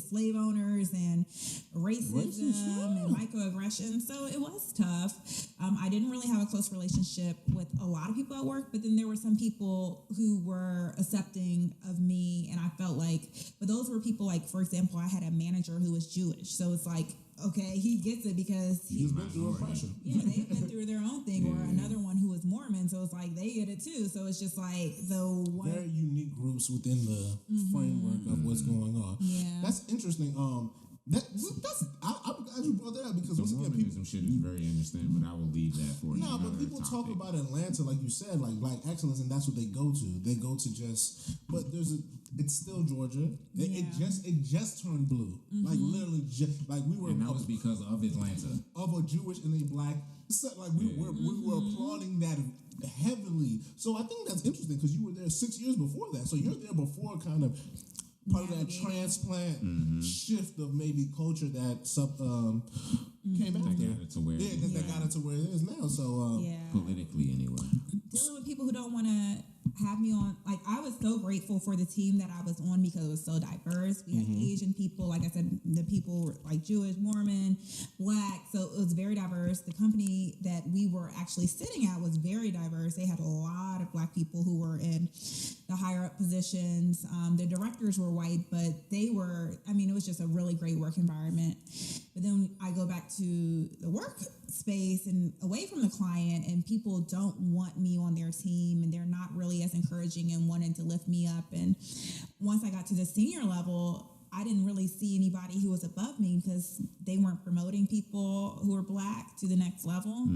Speaker 5: slave owners and racism and microaggression. So it was tough. I didn't really have a close relationship with a lot of people at work, but then there were some people who were accepting of me, and I felt like, but those were people like, for example, I had a manager who was Jewish. So it's like, okay, he gets it because
Speaker 3: he's been through oppression.
Speaker 5: Yeah, they've been through their own thing. Or another one who was Mormon, so it's like they get it too. So it's just like the one
Speaker 3: very unique groups within the framework of what's going on.
Speaker 5: Yeah,
Speaker 3: that's interesting. I'm glad you brought that up because once again,
Speaker 4: Mormonism shit is very interesting, but I will leave that for another
Speaker 3: but people
Speaker 4: topic.
Speaker 3: talk about Atlanta, like you said, like Black excellence, and that's what they go to. They go to but it's still Georgia. It just turned blue, like literally, like we were.
Speaker 4: And that was because of Atlanta,
Speaker 3: of a Jewish and a Black. So like we were applauding that heavily. So I think that's interesting because you were there 6 years before that. So you're there before kind of. Part of that transplant shift of maybe culture that came out there.
Speaker 4: Got it to where
Speaker 3: that got it to where it is now. So
Speaker 4: politically, anyway.
Speaker 5: Dealing with people who don't want to have me on, like I was so grateful for the team that I was on because it was so diverse. We had Asian people, like I said, the people were like Jewish, Mormon, Black, so it was very diverse. The company that we were actually sitting at was very diverse. They had a lot of Black people who were in the higher up positions. The directors were white, but it was just a really great work environment. But then I go back to the workspace and away from the client, and people don't want me on their team, and they're not really as encouraging and wanting to lift me up. And once I got to the senior level, I didn't really see anybody who was above me because they weren't promoting people who were Black to the next level.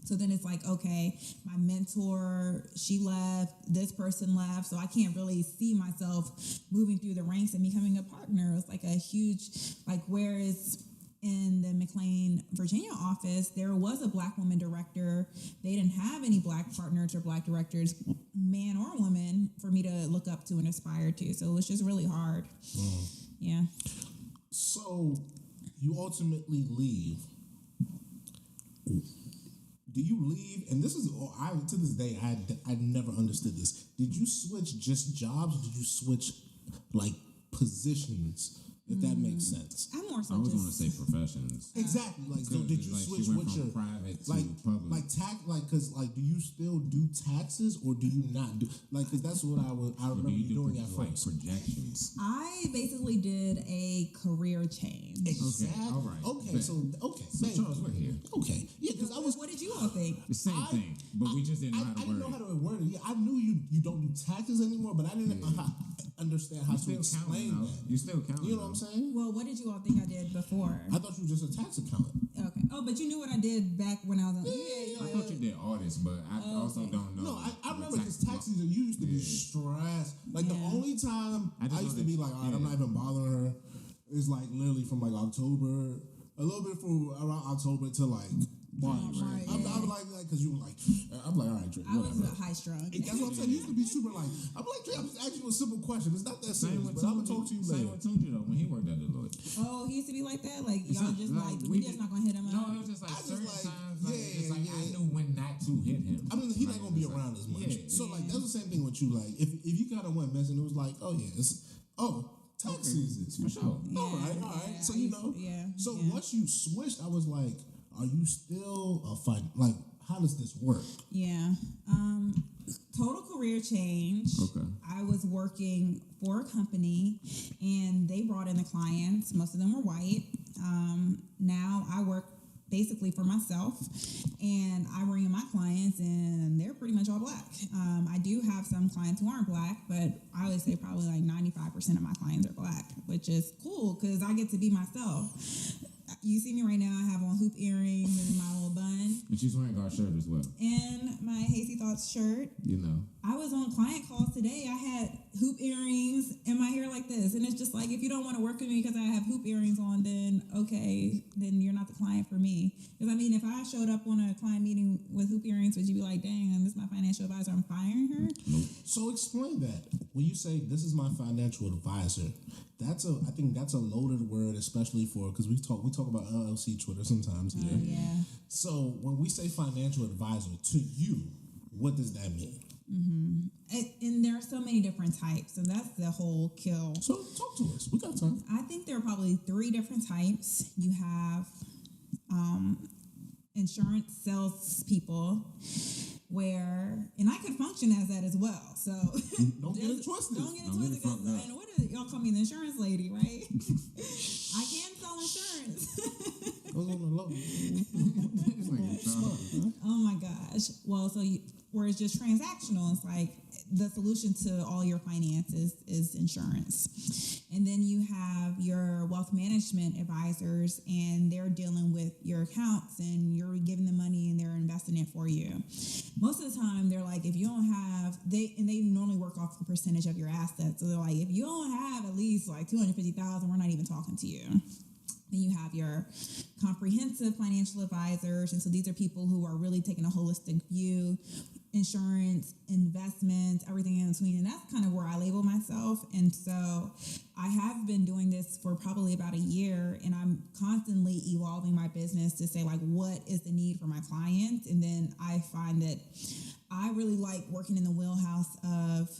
Speaker 5: So then it's like, okay, my mentor, she left, this person left, so I can't really see myself moving through the ranks and becoming a partner. It was like a huge, like, whereas in the McLean, Virginia office, there was a Black woman director. They didn't have any Black partners or Black directors, man or woman, for me to look up to and aspire to. So it was just really hard. Yeah.
Speaker 3: So you ultimately leave. Do you leave? And this is, to this day, I never understood this. Did you switch just jobs, or did you switch like positions? If that makes sense.
Speaker 5: I'm more so
Speaker 4: I was
Speaker 5: just
Speaker 4: going to say professions.
Speaker 3: Exactly. Like, so did you
Speaker 4: like
Speaker 3: switch
Speaker 4: she went
Speaker 3: what
Speaker 4: from
Speaker 3: your
Speaker 4: private to
Speaker 3: like
Speaker 4: public?
Speaker 3: like tax because like do you still do taxes or do you not do like because that's what I remember you doing at
Speaker 4: like
Speaker 3: first.
Speaker 4: projections?
Speaker 5: I basically did a career change.
Speaker 3: Exactly.
Speaker 4: Okay, all right.
Speaker 3: Okay,
Speaker 4: Bet.
Speaker 3: so
Speaker 4: So Charles, we're here.
Speaker 3: okay, yeah, because I was.
Speaker 5: What did you all think?
Speaker 4: The same thing, but we just didn't know how to
Speaker 3: I didn't
Speaker 4: word
Speaker 3: know
Speaker 4: it.
Speaker 3: how to word it. Yeah, I knew you don't do taxes anymore, but I didn't understand how to
Speaker 4: You still
Speaker 3: explain
Speaker 4: counting, though.
Speaker 3: that.
Speaker 4: You still counting.
Speaker 3: You know what I'm saying?
Speaker 5: Well, what did you all think I did before?
Speaker 3: I thought you were just a tax accountant.
Speaker 5: Okay. Oh, but you knew what I did back when I was on. Yeah,
Speaker 4: I thought you did all this, but I also don't know.
Speaker 3: No, I
Speaker 4: the
Speaker 3: remember because
Speaker 4: tax
Speaker 3: tax season, you used to be stressed. Like the
Speaker 5: Yeah.
Speaker 3: only time
Speaker 4: I just
Speaker 3: I used
Speaker 4: know
Speaker 3: to be
Speaker 4: that-
Speaker 3: like, all right, I'm
Speaker 4: yeah.
Speaker 3: not even bothering her. It's like literally from like October, a little bit from around October to like March.
Speaker 5: Right,
Speaker 3: I'm
Speaker 5: yeah.
Speaker 3: like, because you were like, I'm like, all right, Dre,
Speaker 5: I was
Speaker 3: whatever.
Speaker 5: high strung.
Speaker 3: That's what I'm saying. You used to be super like, I'm like, Dre, I'm just asking you a simple question. It's not that
Speaker 4: Same
Speaker 3: serious,
Speaker 4: with
Speaker 3: but I'm gonna talk to you
Speaker 4: Same
Speaker 3: later.
Speaker 4: with Tunji though when he worked at Deloitte.
Speaker 5: Oh, he used to be like that. Like
Speaker 4: It's
Speaker 5: y'all
Speaker 4: not-
Speaker 5: just
Speaker 4: like,
Speaker 5: like
Speaker 4: we
Speaker 5: we just
Speaker 4: did-
Speaker 5: not gonna hit him
Speaker 4: No,
Speaker 5: up.
Speaker 4: it was just like
Speaker 3: I just
Speaker 4: certain
Speaker 3: like-
Speaker 4: times, like,
Speaker 3: yeah,
Speaker 4: it's like I
Speaker 3: yeah.
Speaker 4: knew when not to hit him.
Speaker 3: I mean, he's not
Speaker 4: Like,
Speaker 3: gonna be
Speaker 4: it's
Speaker 3: around
Speaker 4: like-
Speaker 3: as much.
Speaker 4: Yeah.
Speaker 3: So like that's the same thing with you. Like if you kind of went missing, it was like, oh yeah, it's tax season.
Speaker 4: For sure.
Speaker 3: All right. So
Speaker 5: I
Speaker 3: you
Speaker 5: used-
Speaker 3: know.
Speaker 5: yeah,
Speaker 3: So
Speaker 5: yeah.
Speaker 3: once you switched, I was like, are you still a fight? Like, how does this work?
Speaker 5: Yeah. Total career change.
Speaker 4: Okay.
Speaker 5: I was working for a company and they brought in the clients. Most of them were white. Now I work basically for myself and I bring in my clients and they're pretty much all Black. I do have some clients who aren't Black, but I would say probably like 95% of my clients are Black, which is cool because I get to be myself. You see me right now, I have on hoop earrings and my little bun
Speaker 4: And she's wearing our shirt as well.
Speaker 5: and my Hasty Thoughts shirt.
Speaker 4: You know.
Speaker 5: I was on client calls today. I had hoop earrings and my hair like this. And it's just like, if you don't want to work with me because I have hoop earrings on, then okay, then you're not the client for me. Because I mean, if I showed up on a client meeting with hoop earrings, would you be like, dang, this is my financial advisor, I'm firing her?
Speaker 3: So explain that. When you say this is my financial advisor, I think that's a loaded word, especially for because we talk about LLC Twitter sometimes here.
Speaker 5: Yeah.
Speaker 3: So when we say financial advisor to you, what does that mean?
Speaker 5: And there are so many different types, and that's the whole kill.
Speaker 3: So talk to us. We got time.
Speaker 5: I think there are probably 3 different types. You have insurance salespeople, and I could function as that as well. So
Speaker 3: Don't get it twisted.
Speaker 5: Don't get it
Speaker 4: Don't get it
Speaker 5: twisted. 'Cause,
Speaker 4: fucked up.
Speaker 5: and what is it? Y'all call me the insurance lady, right? I can sell insurance.
Speaker 3: Goes on the low.
Speaker 4: It's like,
Speaker 3: Smart.
Speaker 5: Oh my gosh. Well, where it's just transactional, it's like the solution to all your finances is insurance. And then you have your wealth management advisors, and they're dealing with your accounts, and you're giving them money, and they're investing it for you. Most of the time, they're like, if you don't have, they normally work off a percentage of your assets. So they're like, if you don't have at least like $250,000, we're not even talking to you. Then you have your comprehensive financial advisors. And so these are people who are really taking a holistic view, insurance, investments, everything in between. And that's kind of where I label myself. And so I have been doing this for probably about a year, and I'm constantly evolving my business to say, like, what is the need for my clients? And then I find that I really like working in the wheelhouse of,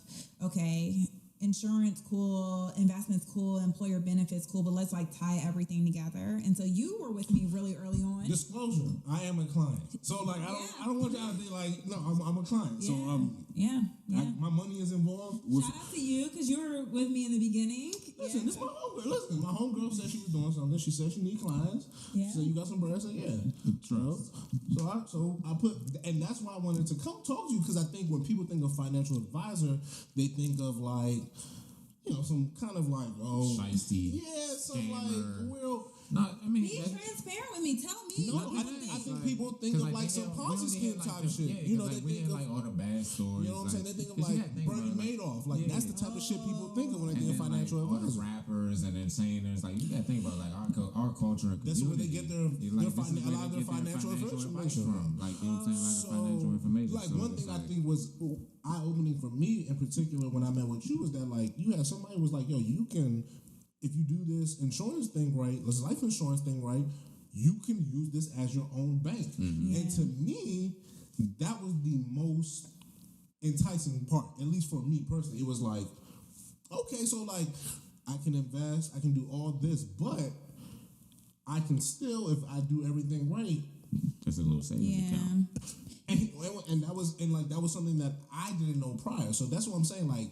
Speaker 5: okay, insurance, cool, investments, cool, employer benefits, cool, but let's like tie everything together. And so you were with me really early on.
Speaker 3: Disclosure: I am a client. So like, I don't want y'all to be like, no, I'm a client. So
Speaker 5: yeah.
Speaker 3: my money is involved.
Speaker 5: Shout out to you because you were with me in the beginning.
Speaker 3: Listen, this is my homegirl. Listen, my homegirl said she was doing something. She said she need clients.
Speaker 5: Yeah.
Speaker 3: So you got some bread? I said, yeah.
Speaker 4: Trust.
Speaker 3: So I put, and that's why I wanted to come talk to you because I think when people think of financial advisor, they think of like, some kind of like
Speaker 4: shiesty,
Speaker 3: some like real.
Speaker 4: No, I mean,
Speaker 5: be transparent with me. Tell me.
Speaker 3: No, I think people think of like some Ponzi scheme type of shit. You know, they think of
Speaker 4: like all the bad stories.
Speaker 3: You know what I'm saying? They think of like Bernie Madoff. Like that's the type of shit people think of when they think of financial advisors.
Speaker 4: All the rappers and entertainers, like you gotta think about like our culture and community.
Speaker 3: That's where they get a lot of their financial information from.
Speaker 4: Like you know what I'm saying, like financial information.
Speaker 3: Like one thing I think was eye-opening for me in particular when I met with you was that like you had somebody who was like, yo, you can. If you do this insurance thing right, this life insurance thing right, you can use this as your own bank. Mm-hmm. And to me, that was the most enticing part, at least for me personally. It was like, okay, so like I can invest, I can do all this, but I can still, if I do everything right,
Speaker 4: it's a little savings account.
Speaker 3: And that was something that I didn't know prior. So that's what I'm saying. Like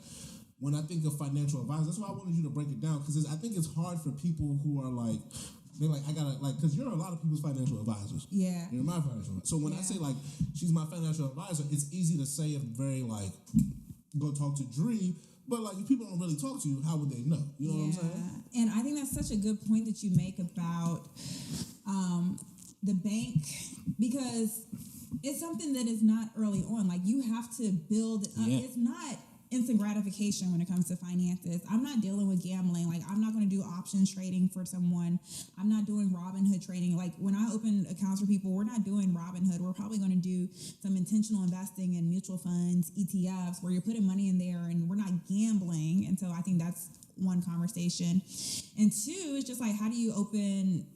Speaker 3: when I think of financial advisors, that's why I wanted you to break it down because I think it's hard for people who are like. They're like, I gotta, like, because you're a lot of people's financial advisors.
Speaker 5: Yeah.
Speaker 3: You're my financial advisor. So when I say, like, she's my financial advisor, it's easy to say it very, like, go talk to Dree, but, like, if people don't really talk to you, how would they know? You know what I'm saying?
Speaker 5: And I think that's such a good point that you make about the bank, because it's something that is not early on. Like, you have to build it up. It's not instant gratification when it comes to finances. I'm not dealing with gambling. Like, I'm not going to do options trading for someone. I'm not doing Robinhood trading. Like, when I open accounts for people, we're not doing Robinhood. We're probably going to do some intentional investing in mutual funds, ETFs, where you're putting money in there and we're not gambling. And so I think that's one conversation. And two, it's just like, how do you open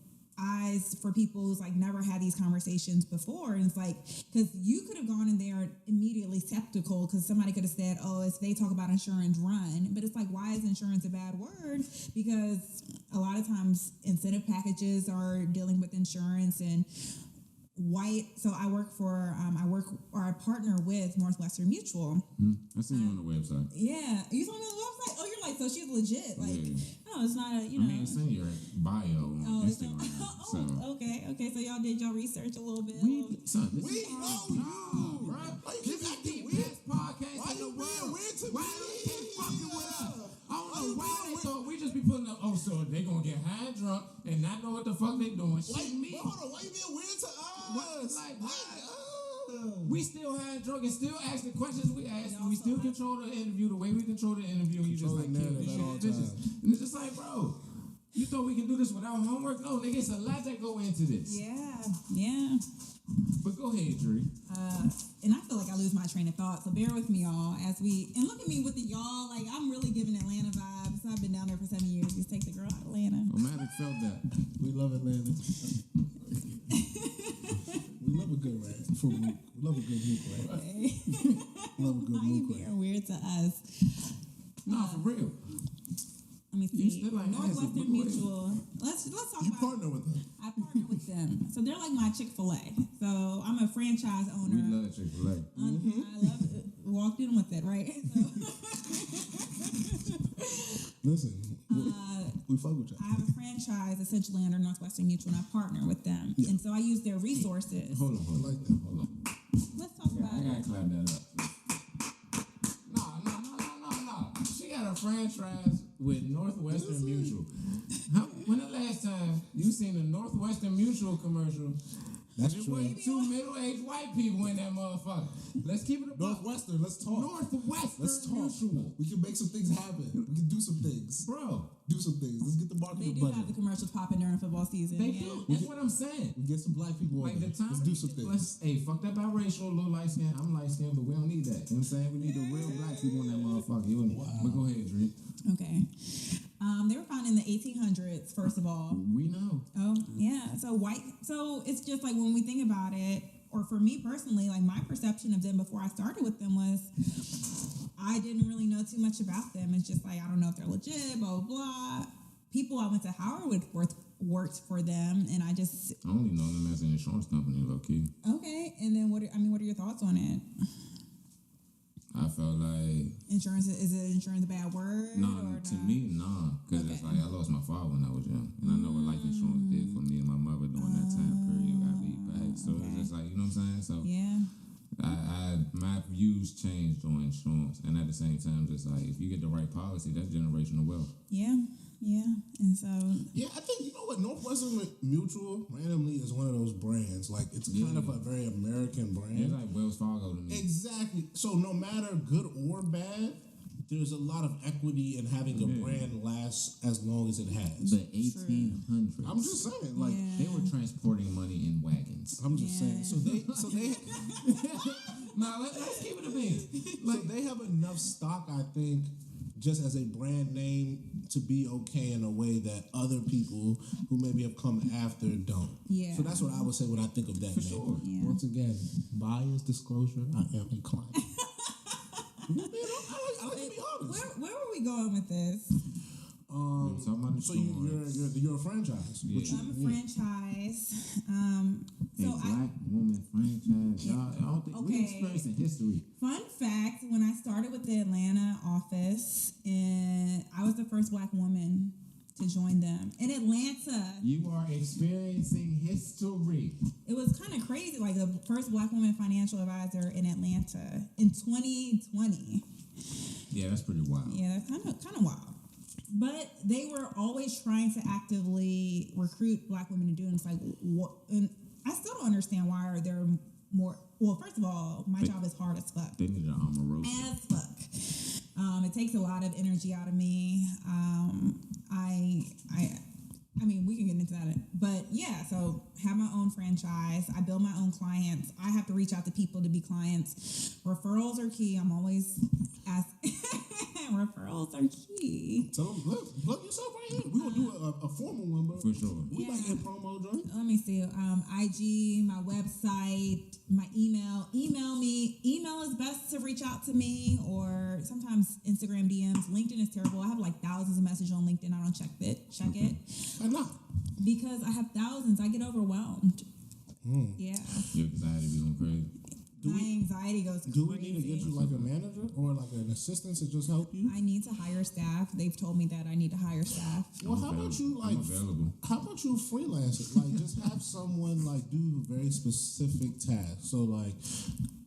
Speaker 5: eyes for people who's like never had these conversations before? And it's like, because you could have gone in there immediately skeptical because somebody could have said, oh, if they talk about insurance, run. But it's like, why is insurance a bad word? Because a lot of times incentive packages are dealing with insurance and so I partner with Northwestern Mutual.
Speaker 4: I see you on the website.
Speaker 5: Yeah. You saw me on the website? Oh, you're like, so she's legit. Like, no, it's not
Speaker 4: I mean, it's in your bio on Instagram.
Speaker 5: Okay. So y'all did your research a little bit.
Speaker 3: We know you, bro.
Speaker 4: This is the best podcast in the world. Why they keep fucking with us? I don't know why they thought we just be putting up, so they gonna get high and drunk and not know what the fuck they doing. Shit, me.
Speaker 3: Hold on, why you being weird to us?
Speaker 4: We still high and drunk and still ask the questions we ask. We still control the interview the way we control the interview. You just like kill this shit, bitches. And it's just like, bro, you thought we can do this without homework? No, nigga, it's a lot that go into this.
Speaker 5: Yeah.
Speaker 4: But go ahead, Dree.
Speaker 5: And I feel like I lose my train of thought, so bear with me, y'all, and look at me with the y'all. Like, I'm really giving Atlanta vibes. I've been down there for 7 years. Just take the girl out of Atlanta.
Speaker 4: Matic felt that.
Speaker 3: We love Atlanta. We love a good rap. We love a good mook rap. Love a good mook rap.
Speaker 5: Why you being weird to us?
Speaker 4: No, for real.
Speaker 5: Let me see. Northwestern Mutual. Let's talk about.
Speaker 3: You partner with them.
Speaker 5: I partner with them. So they're like my Chick-fil-A. So I'm a franchise owner.
Speaker 4: We love Chick-fil-A.
Speaker 5: I love it. Walked in with it, right?
Speaker 3: Listen, we fuck with you.
Speaker 5: I have a franchise essentially under Northwestern Mutual, and I partner with them. Yeah. And so I use their resources.
Speaker 3: Hold on. I like that. Hold on.
Speaker 5: Let's talk about it.
Speaker 4: I gotta clap that up. No. She got a franchise with Northwestern Mutual. When the last time you seen a Northwestern Mutual commercial?
Speaker 3: That's
Speaker 4: true.
Speaker 3: true.
Speaker 4: Two middle-aged white people in that motherfucker. Let's keep it above.
Speaker 3: Northwestern, let's talk.
Speaker 4: Let's talk.
Speaker 3: Mutual. We can make some things happen. We can do some things.
Speaker 4: Bro.
Speaker 3: Do some things. Let's get the marketing
Speaker 5: budget. They do have the commercials popping during football season.
Speaker 4: They do. That's what I'm saying.
Speaker 3: We get some black people
Speaker 4: like
Speaker 3: over
Speaker 4: the time.
Speaker 3: Let's do some things.
Speaker 4: Hey, fuck that biracial, little light skin. I'm light skinned, but we don't need that. You know what I'm saying? We need the real black people in that motherfucker. Wow. But go ahead, Dree.
Speaker 5: Okay. They were founded in the 1800s, first of all.
Speaker 4: We know.
Speaker 5: Oh, yeah. So it's just like when we think about it, or for me personally, like my perception of them before I started with them was I didn't really know too much about them. It's just like, I don't know if they're legit, blah, blah, blah. People I went to Howard with worked for them, and I
Speaker 4: only know them as an insurance company, low key.
Speaker 5: Okay. And then what are your thoughts on it?
Speaker 4: I felt like
Speaker 5: insurance is insurance a bad word?
Speaker 4: No, to me, no, because it's like I lost my father when I was young, and I know what life insurance did for me and my mother during that time period. I beat back, so it's just like, you know what I'm saying. So
Speaker 5: yeah,
Speaker 4: My views changed on insurance, and at the same time, just like if you get the right policy, that's generational wealth.
Speaker 5: Yeah, and so
Speaker 3: Yeah, I think you know what Northwestern Mutual randomly is one of those brands. Like it's kind of a very American brand.
Speaker 4: It's like Wells Fargo to me.
Speaker 3: Exactly. So no matter good or bad, there's a lot of equity in having a brand last as long as it has.
Speaker 4: The 1800s.
Speaker 3: I'm just saying, like
Speaker 4: they were transporting money in wagons.
Speaker 3: I'm just saying. So they
Speaker 4: Nah, let's keep it a bean.
Speaker 3: so they have enough stock, I think, just as a brand name to be okay in a way that other people who maybe have come after don't.
Speaker 5: Yeah.
Speaker 3: So that's what I would say when I think of that name.
Speaker 4: sure.
Speaker 5: Yeah.
Speaker 3: Once again, bias disclosure, I am a client. I like to be honest.
Speaker 5: where were we going with this?
Speaker 3: So you're a franchise.
Speaker 4: Yeah.
Speaker 5: I'm a franchise.
Speaker 4: A black woman franchise. Y'all, I don't think we experiencing history.
Speaker 5: Fun fact: when I started with the Atlanta office, and I was the first black woman to join them in Atlanta.
Speaker 4: You are experiencing history.
Speaker 5: It was kind of crazy, like the first black woman financial advisor in Atlanta in 2020.
Speaker 4: Yeah, that's pretty wild.
Speaker 5: Yeah, that's kind of wild. But they were always trying to actively recruit black women to do it. And it's like, what? And I still don't understand why are there more. Well, first of all, my job is hard as fuck.
Speaker 4: They need an Omarosa.
Speaker 5: As fuck. It takes a lot of energy out of me. I mean, we can get into that. But yeah, so have my own franchise. I build my own clients. I have to reach out to people to be clients. Referrals are key. I'm always asking. Referrals are key.
Speaker 3: So look, plug yourself right here. We're gonna do a formal one, but
Speaker 4: For sure.
Speaker 3: we might get promo joint.
Speaker 5: Let me see. IG, my website, my email. Email me. Email is best to reach out to me, or sometimes Instagram DMs. LinkedIn is terrible. I have like thousands of messages on LinkedIn. I don't check it.
Speaker 3: Why not?
Speaker 5: Because I have thousands. I get overwhelmed. Yeah.
Speaker 4: Your anxiety be going crazy.
Speaker 5: My anxiety goes crazy.
Speaker 3: Do we need to get you like a manager or like an assistant to just help you?
Speaker 5: I need to hire staff. They've told me that I need to hire staff.
Speaker 3: Well, how about you like?
Speaker 4: I'm available.
Speaker 3: How about you freelance it? Like, just have someone like do very specific tasks. So like,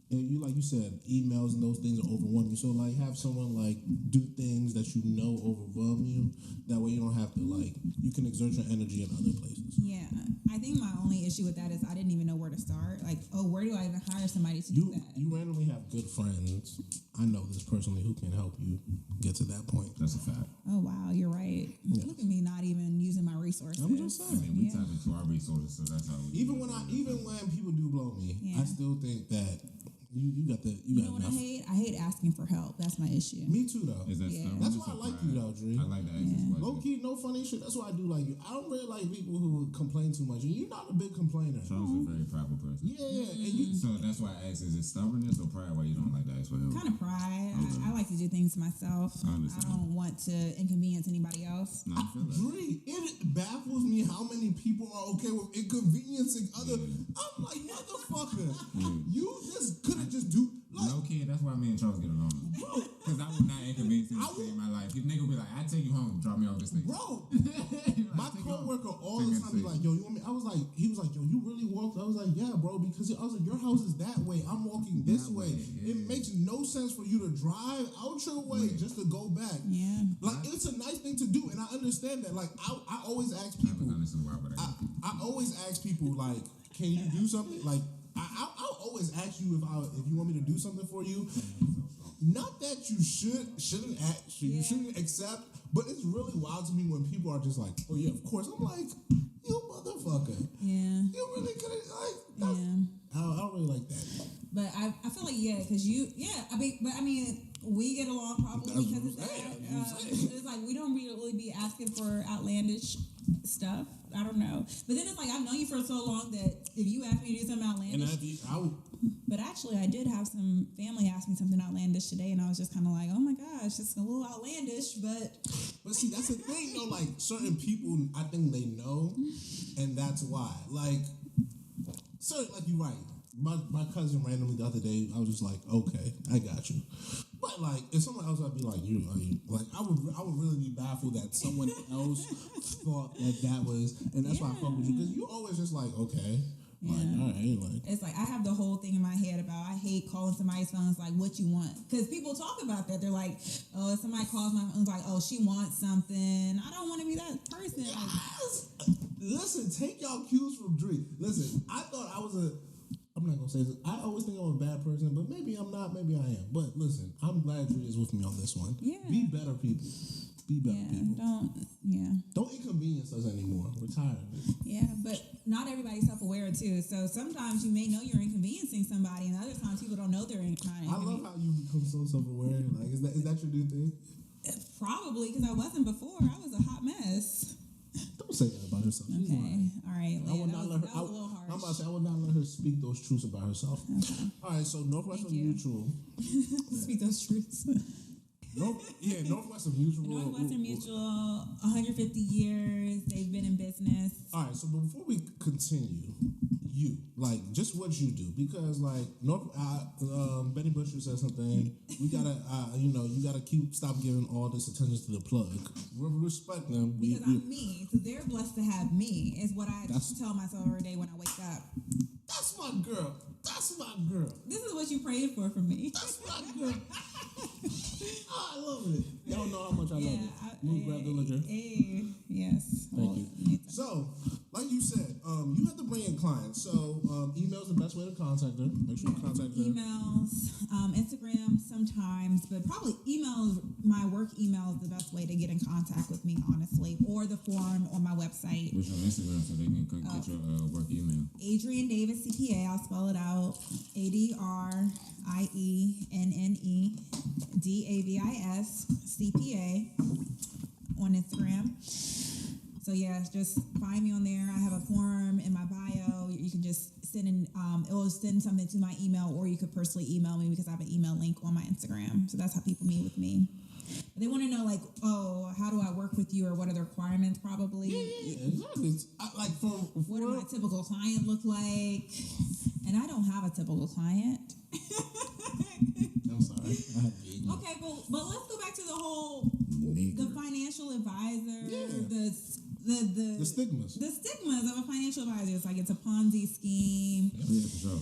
Speaker 3: and you like you said, emails and those things are overwhelming. So like, have someone like do things that you know overwhelm you. That way, you don't have to like. You can exert your energy in other places.
Speaker 5: Yeah, I think my only issue with that is I didn't even know where to start. Like, where do I even hire somebody to do that?
Speaker 3: You randomly have good friends. I know this personally who can help you get to that point.
Speaker 4: That's a fact.
Speaker 5: Oh wow, you're right.
Speaker 3: Yeah.
Speaker 5: Look at me not even using my resources.
Speaker 3: I'm just
Speaker 4: I
Speaker 3: saying.
Speaker 4: mean, we tap into our resources, so that's how we
Speaker 3: Even when people do blow me, I still think that you got
Speaker 5: You know what
Speaker 3: enough.
Speaker 5: I hate asking for help. That's my issue.
Speaker 3: Me too, though.
Speaker 4: Is that
Speaker 5: Yeah.
Speaker 3: That's why I like you, though, Dre.
Speaker 4: I like the access
Speaker 3: Low key, no funny shit. That's why I do like you. I don't really like people who complain too much. And you're not a big complainer.
Speaker 4: Charles is a very prideful person.
Speaker 3: Yeah. And you,
Speaker 4: So that's why I ask, is it stubbornness or pride why you don't like to ask for help?
Speaker 5: Kind of pride. I like to do things myself.
Speaker 4: I understand.
Speaker 5: don't want to inconvenience anybody else.
Speaker 4: No, I feel that.
Speaker 3: Dre, it baffles me how many people are okay with inconveniencing other. I'm like, motherfucker, you just couldn't just do. Like,
Speaker 4: No kid, that's why me and Charles get along. Because I would not inconvenience anything in my life. This nigga would be like, I take you home, drop me off this thing.
Speaker 3: bro, my coworker all the time be like, yo, you want me? I was like, he was like, yo, you really walked? I was like, yeah, bro, because I was like, your house is that way. I'm walking this
Speaker 4: That
Speaker 3: way.
Speaker 4: way, yeah.
Speaker 3: It makes no sense for you to drive out your way just to go back.
Speaker 5: Yeah.
Speaker 3: Like, it's a nice thing to do, and I understand that. Like, I always ask
Speaker 4: I
Speaker 3: people.
Speaker 4: was honestly why would I
Speaker 3: I always ask people like, can you do something? Like, I'll always ask you if you want me to do something for you. Not that you shouldn't accept, but it's really wild to me when people are just like, oh yeah, of course. I'm like, you motherfucker.
Speaker 5: Yeah.
Speaker 3: You really could have I don't really like that.
Speaker 5: But I feel like, because I mean, we get along probably because of that. It's like we don't really be asking for outlandish stuff. I don't know. But then it's like, I've known you for so long that if you ask me to do something outlandish. But actually, I did have some family ask me something outlandish today, and I was just kind of like, oh my gosh, it's a little outlandish, but
Speaker 3: see, that's the thing, though. Like, certain people, I think they know, and that's why. Like, like you're right. My cousin randomly the other day, I was just like, okay, I got you. But like, if someone else, I'd be like, like, I would really be baffled that someone else thought that was, and that's why I fuck with you, because you always just like, okay. Like, all right, like,
Speaker 5: it's like I have the whole thing in my head about I hate hate calling somebody's phone. It's like, what you want? Because people talk about that. They're like, oh, if somebody calls my phone, it's like, oh, she wants something. I don't want to be that person.
Speaker 3: Yes. Listen, take y'all cues from Dree. Listen, I thought I was I'm not gonna say this. I always think I'm a bad person, but maybe I'm not. Maybe I am. But listen, I'm glad Dree is with me on this one.
Speaker 5: Yeah.
Speaker 3: Be better people. Be better people.
Speaker 5: Don't
Speaker 3: inconvenience us anymore. We're tired of it.
Speaker 5: Yeah, but not everybody's self-aware too. So sometimes you may know you're inconveniencing somebody, and other times people don't know they're not.
Speaker 3: I love how you become so self-aware. Like, is that your new thing?
Speaker 5: Probably because I wasn't before. I was a hot mess.
Speaker 3: Don't say that about herself. She's
Speaker 5: Okay,
Speaker 3: lying.
Speaker 5: all right.
Speaker 3: I would not let her.
Speaker 5: That was a little harsh.
Speaker 3: I'm about to say I would not let her speak those truths about herself.
Speaker 5: Okay.
Speaker 3: All right, so Northwestern
Speaker 5: Thank you.
Speaker 3: Mutual.
Speaker 5: Speak those truths.
Speaker 3: Northwestern Mutual.
Speaker 5: Northwestern Mutual, 150 years. They've been in business.
Speaker 3: All right, so before we continue, you like just what you do, because like Benny Butcher said something. We gotta, you gotta stop giving all this attention to the plug. We respect them
Speaker 5: Because I'm me, so they're blessed to have me. Is what I tell myself every day when I wake up.
Speaker 3: That's my girl. That's my girl.
Speaker 5: This is what you prayed for me.
Speaker 3: That's my girl. Oh, I love it. Y'all know how much I love it. Move, grab the liquor.
Speaker 5: Yes.
Speaker 3: Thank you. So, like you said, you have to bring in clients. So, email's the best way to contact her. Make sure you contact her.
Speaker 5: Emails, Instagram sometimes, but probably emails. My work email is the best way to get in contact with me, honestly, or the form on my website.
Speaker 4: What's your Instagram so they can get your work email?
Speaker 5: Adrienne Davis CPA. I'll spell it out. ADRIENNEDAVIS CPA on Instagram. So yeah, just find me on there. I have a form in my bio. You can just send in, it will send something to my email, or you could personally email me because I have an email link on my Instagram. So that's how people meet with me. But they want to know like, oh, how do I work with you, or what are the requirements probably?
Speaker 3: Yeah, exactly.
Speaker 5: What do my typical client look like? And I don't have a typical client.
Speaker 3: I'm sorry. I have to
Speaker 5: Okay, but let's go back to the whole the financial advisor, the
Speaker 3: stigmas.
Speaker 5: The stigmas of a financial advisor. It's like it's a Ponzi scheme.
Speaker 4: Yeah, for sure.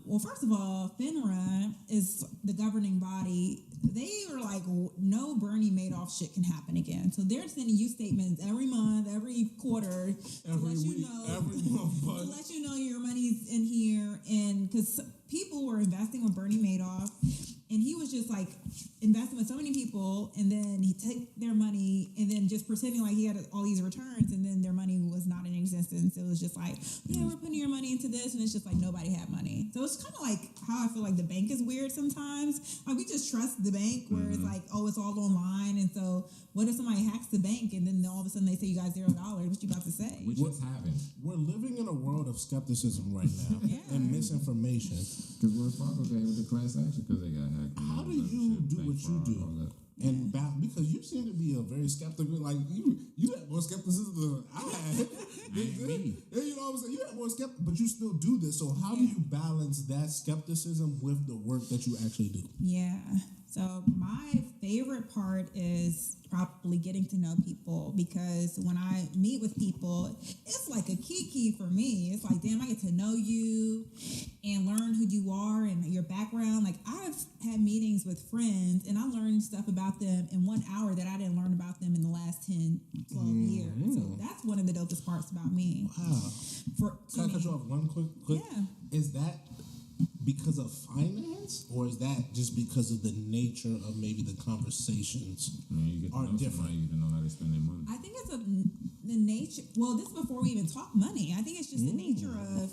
Speaker 5: Well, first of all, FINRA is the governing body. They are like, no Bernie Madoff shit can happen again. So they're sending you statements every month, every quarter,
Speaker 3: Every week, every month,
Speaker 5: to let you know your money's in here. And because people were investing with Bernie Madoff, and he was just like investing with so many people, and then he take their money and then just pretending like he had all these returns, and then their money was not in existence. It was just like, yeah, we're putting your money into this, and it's just like nobody had money. So it's kind of like how I feel like the bank is weird sometimes. Like we just trust the bank, where it's like, oh, it's all online, and so what if somebody hacks the bank and then all of a sudden they say you got $0? What you about to say?
Speaker 4: Which just happened.
Speaker 3: We're living in a world of skepticism right now and misinformation.
Speaker 4: Because Wells Fargo came with the class action because they got hacked.
Speaker 3: How do you do what you do? And because you seem to be a very skeptical, like you had more skepticism than I had. You know what I'm saying? You had more skeptical, but you still do this. So how do you balance that skepticism with the work that you actually do?
Speaker 5: Yeah. So my favorite part is probably getting to know people, because when I meet with people, it's like a key for me. It's like, damn, I get to know you and learn who you are and your background. Like I've had meetings with friends and I learned stuff about them in 1 hour that I didn't learn about them in the last 10, 12 years. So that's one of the dopest parts about me.
Speaker 3: Wow. Can I cut you off one quick?
Speaker 5: Yeah.
Speaker 3: Is that because of finance, or is that just because of the nature of maybe the conversations
Speaker 4: you get to
Speaker 3: are
Speaker 4: know
Speaker 3: different?
Speaker 4: Somebody, you can know how they spend their money.
Speaker 5: I think it's the nature. Well, this is before we even talk money. I think it's just the nature of,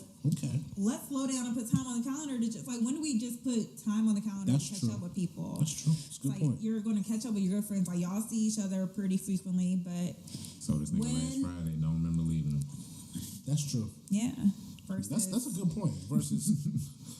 Speaker 5: let's slow down and put time on the calendar to just like, when do we just put time on the calendar to catch up with people?
Speaker 3: That's true. That's a good
Speaker 5: like
Speaker 3: point.
Speaker 5: You're going to catch up with your good friends. Like y'all see each other pretty frequently, but
Speaker 4: so this nigga last Friday don't remember leaving him.
Speaker 3: That's true.
Speaker 5: Yeah. Versus,
Speaker 3: that's a good point. Versus,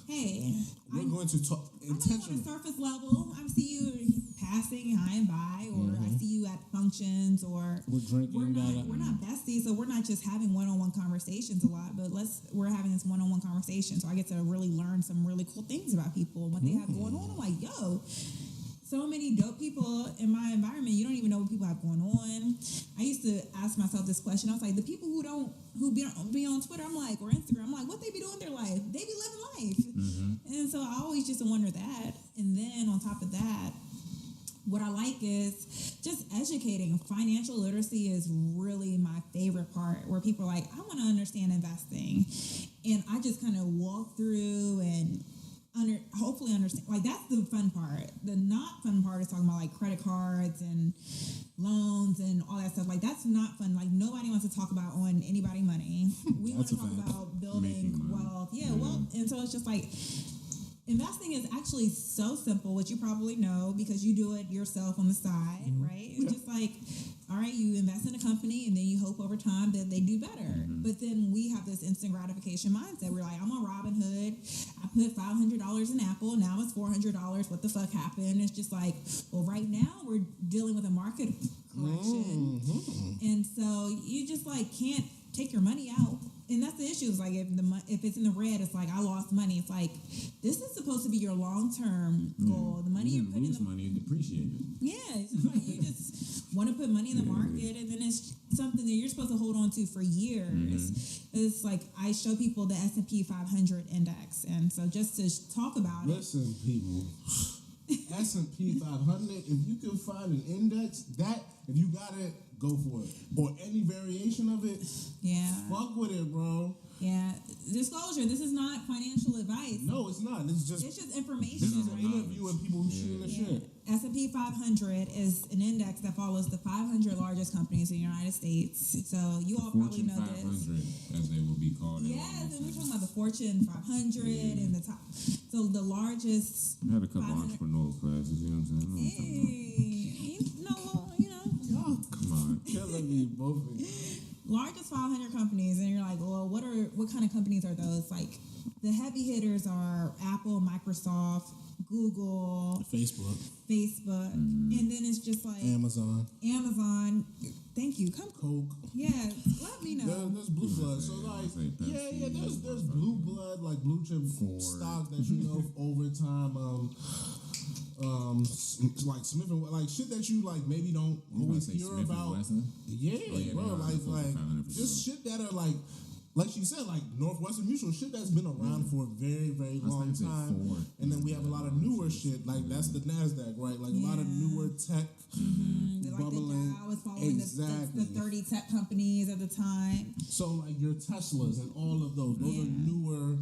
Speaker 5: hey,
Speaker 3: we're going to talk intentionally.
Speaker 5: On a surface level, I see you passing high and by, or I see you at functions, or
Speaker 3: we're drinking.
Speaker 5: We're not besties, so we're not just having one-on-one conversations a lot, but we're having this one-on-one conversation, so I get to really learn some really cool things about people and what they have going on. I'm like, yo, so many dope people in my environment. You don't even know what people have going on. I used to ask myself this question. I was like, the people who be on Twitter, I'm like, or Instagram, I'm like, what they be doing in their life? They be living life. And so I always teach us to wonder that. And then on top of that, what I like is just educating. Financial literacy is really my favorite part, where people are like, I want to understand investing. And I just kind of walk through and hopefully understand. Like, that's the fun part. The not fun part is talking about like credit cards and loans and all that stuff. Like, that's not fun. Like, nobody wants to talk about owing anybody money. We want to talk about building wealth. Yeah, wealth. And so it's just like, investing is actually so simple, which you probably know because you do it yourself on the side, right? It's just like, all right, you invest in a company and then you hope over time that they do better. But then we have this instant gratification mindset. We're like, I'm on Robinhood. I put $500 in Apple. Now it's $400. What the fuck happened? It's just like, well, right now we're dealing with a market correction. And so you just like can't take your money out. And that's the issue. It's like if it's in the red, it's like I lost money. It's like this is supposed to be your long-term goal. The money you put in the
Speaker 4: money and depreciate it.
Speaker 5: Yeah, it's just like you just want to put money in the market, and then it's something that you're supposed to hold on to for years. It's like I show people the S&P 500 index, and so just to talk about
Speaker 3: Listen, people. S&P 500. If you can find an index if you got it, go for it. Or any variation of it.
Speaker 5: Yeah.
Speaker 3: Fuck with it, bro.
Speaker 5: Yeah. Disclosure, this is not financial advice.
Speaker 3: No, it's not. It's just
Speaker 5: information.
Speaker 3: This is an interview and people who shooting the shit.
Speaker 5: S&P 500 is an index that follows the 500 largest companies in the United States. So you all probably know this.
Speaker 4: Fortune 500, as they will be called.
Speaker 5: Yes, and we're talking about the Fortune 500 and the top. So the largest.
Speaker 4: I had a couple entrepreneurial classes, you know what I'm saying?
Speaker 3: Come on. Killing me, both of you.
Speaker 5: Largest 500 companies, and you're like, well, what kind of companies are those? Like, the heavy hitters are Apple, Microsoft, Google,
Speaker 3: Facebook,
Speaker 5: and then it's just like Amazon. Thank you.
Speaker 3: Coke.
Speaker 5: Yeah, let me know.
Speaker 3: There's blue blood. So like, there's blue blood, like blue chip stocks that you know over time. Like Smith and like shit that you like maybe don't always hear
Speaker 4: Smith
Speaker 3: about. Yeah, bro. Like just shit that are like she said, like Northwestern Mutual, shit that's been around for a very, very long time. And then we have a lot of newer shit, like that's the NASDAQ, right? Like a lot of newer tech bubbling.
Speaker 5: Like the Dow is following the 30 tech companies at the time.
Speaker 3: So like your Teslas and all of those are newer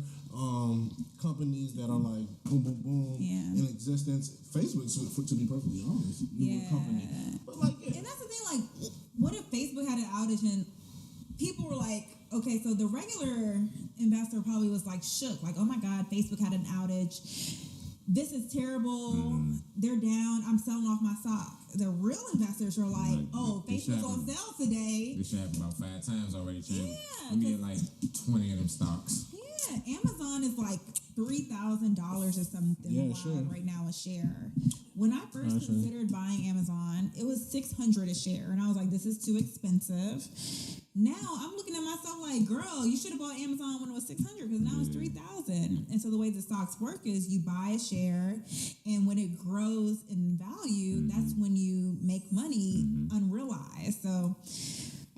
Speaker 3: companies that are like boom, boom, boom in existence. Facebook, to be perfectly honest, newer company. But like,
Speaker 5: and that's the thing, like, what if Facebook had an outage and people were like, okay, so the regular investor probably was like shook, like, oh my God, Facebook had an outage. This is terrible. They're down. I'm selling off my stock. The real investors are like, oh, Facebook's on sale today.
Speaker 4: This shit happened about 5 times already, Jim.
Speaker 5: Yeah.
Speaker 4: We get like 20 of them stocks.
Speaker 5: Yeah, Amazon is like $3,000 or something right now a share. When I first considered buying Amazon, it was $600 a share, and I was like, this is too expensive. Now I'm looking at myself like, girl, you should have bought Amazon when it was $600 because now it's $3,000. And so the way the stocks work is you buy a share, and when it grows in value, that's when you make money unrealized. So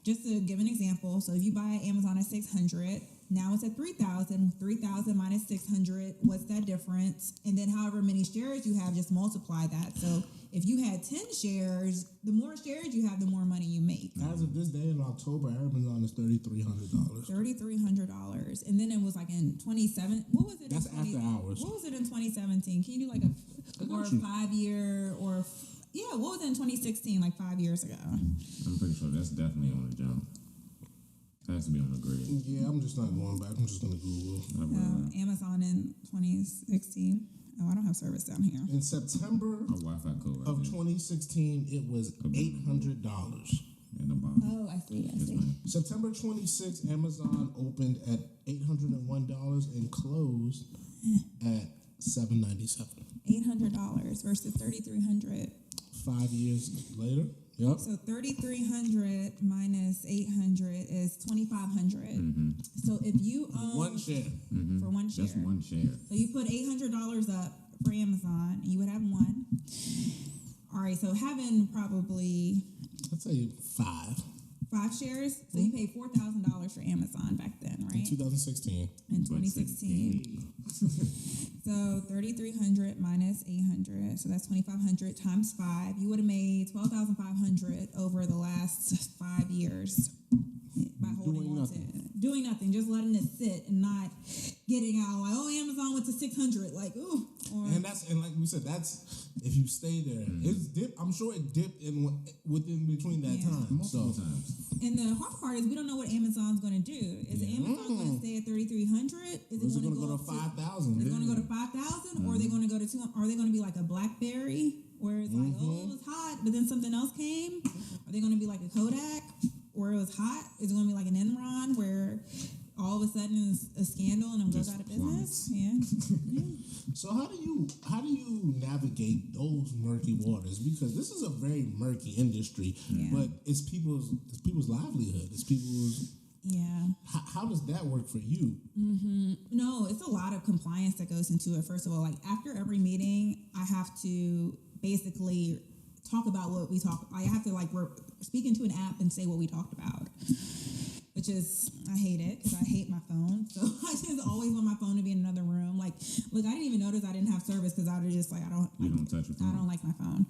Speaker 5: just to give an example, so if you buy Amazon at $600, now it's at $3,000. 3,000 minus 600, what's that difference? And then however many shares you have, just multiply that. So if you had 10 shares, the more shares you have, the more money you make.
Speaker 3: As of this day in October, Amazon is $3,300.
Speaker 5: $3,300. And then it was like in 27. What was it?
Speaker 3: That's after hours.
Speaker 5: What was it in 2017? Can you do like a 5 year or what was it in 2016? Like 5 years ago.
Speaker 4: I'm pretty sure that's definitely on the jump. Has to be on the grid.
Speaker 3: Yeah, I'm just not going back. I'm just going to Google.
Speaker 5: Amazon in 2016. Oh, I don't have service down here.
Speaker 3: In September of 2016, it was $800.
Speaker 5: Oh, I see.
Speaker 3: September 26th, Amazon opened at $801 and closed at $797.
Speaker 5: $800 versus $3,300.
Speaker 3: 5 years later. Yep.
Speaker 5: So 3,300 minus 800 is 2,500. So if you own
Speaker 3: one share
Speaker 5: for one share,
Speaker 4: just one share.
Speaker 5: So you put $800 up for Amazon, you would have one. All right. So having probably
Speaker 3: I'd say 5
Speaker 5: shares. So you paid $4,000 for Amazon back then, right?
Speaker 3: In 2016.
Speaker 5: In 2016. So 3,300 minus 800, so that's 2,500 times 5. You would have made 12,500 over the last 5 years by holding on to it. Doing nothing, just letting it sit and not getting out like, oh, Amazon went to 600, like, ooh.
Speaker 3: And like we said, that's if you stay there. It's dipped. I'm sure it dipped within between that time.
Speaker 4: Multiple times.
Speaker 5: And the hard part is we don't know what Amazon's going to do. Is Amazon going to stay at 3,300? Is it going to go
Speaker 3: to 5,000?
Speaker 5: Is it going to go to 5,000, or are they going to go to 200? Are they going to be like a BlackBerry, where it's like, oh, it was hot, but then something else came? Are they going to be like a Kodak, where it was hot? Is it going to be like an Enron, where all of a sudden it's a scandal and it goes out of business? Yeah.
Speaker 3: So how do you navigate those murky waters? Because this is a very murky industry, but it's people's livelihood. It's people's.
Speaker 5: Yeah.
Speaker 3: How does that work for you?
Speaker 5: No, it's a lot of compliance that goes into it. First of all, like after every meeting, I have to basically talk about what we talk. I have to we're speaking to an app and say what we talked about. Which is, I hate it because I hate my phone. So I just always want my phone to be in another room. Like, look, I didn't even notice I didn't have service because I was just like,
Speaker 4: You don't touch your phone.
Speaker 5: I don't like my phone.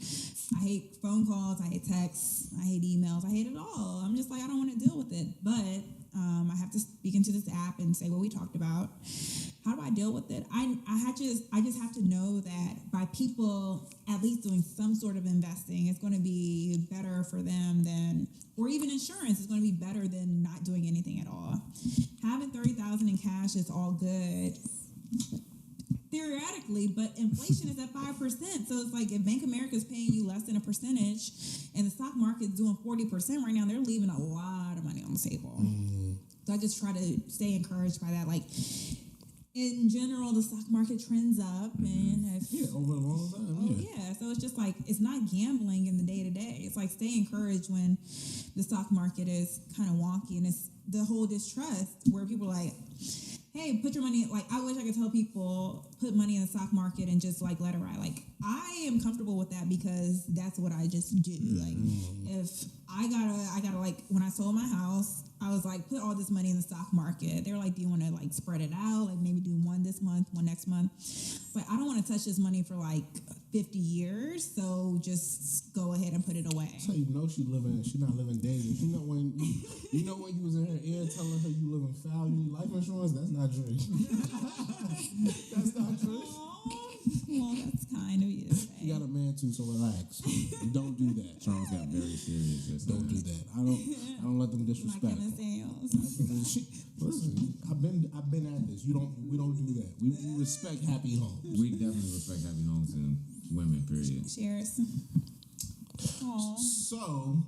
Speaker 5: I hate phone calls. I hate texts. I hate emails. I hate it all. I'm just like, I don't want to deal with it. But I have to speak into this app and say what we talked about. How do I deal with it? I just have to know that by people at least doing some sort of investing, it's going to be better for them than, or even insurance is going to be better than not doing anything at all. Having $30,000 in cash is all good theoretically, but inflation is at 5%. So it's like if Bank of America is paying you less than a percentage and the stock market is doing 40% right now, they're leaving a lot of money on the table. So I just try to stay encouraged by that. Like, in general, the stock market trends up, and
Speaker 3: over a long time.
Speaker 5: So it's just like it's not gambling in the day to day. It's like stay encouraged when the stock market is kind of wonky, and it's the whole distrust where people are like, hey, put your money. Like, I wish I could tell people put money in the stock market and just like let it ride. Like, I am comfortable with that because that's what I just do. Like, if I gotta like when I sold my house, I was like, put all this money in the stock market. They were like, do you want to like spread it out? Like maybe do one this month, one next month. But I don't want to touch this money for like 50 years. So just go ahead and put it away.
Speaker 3: So you know she's not living dangerous. You know when you was in her ear telling her you live in foul, you need life insurance? That's not true. That's not true.
Speaker 5: Well, that's kind of you to say.
Speaker 3: You got a man too, so relax. Don't do that.
Speaker 4: Charles got very serious.
Speaker 3: Don't do that. I don't let them disrespect. Listen, I've been at this. We don't do that. We respect happy homes.
Speaker 4: We definitely respect happy homes and women. Period.
Speaker 5: Cheers. Aww.
Speaker 3: So,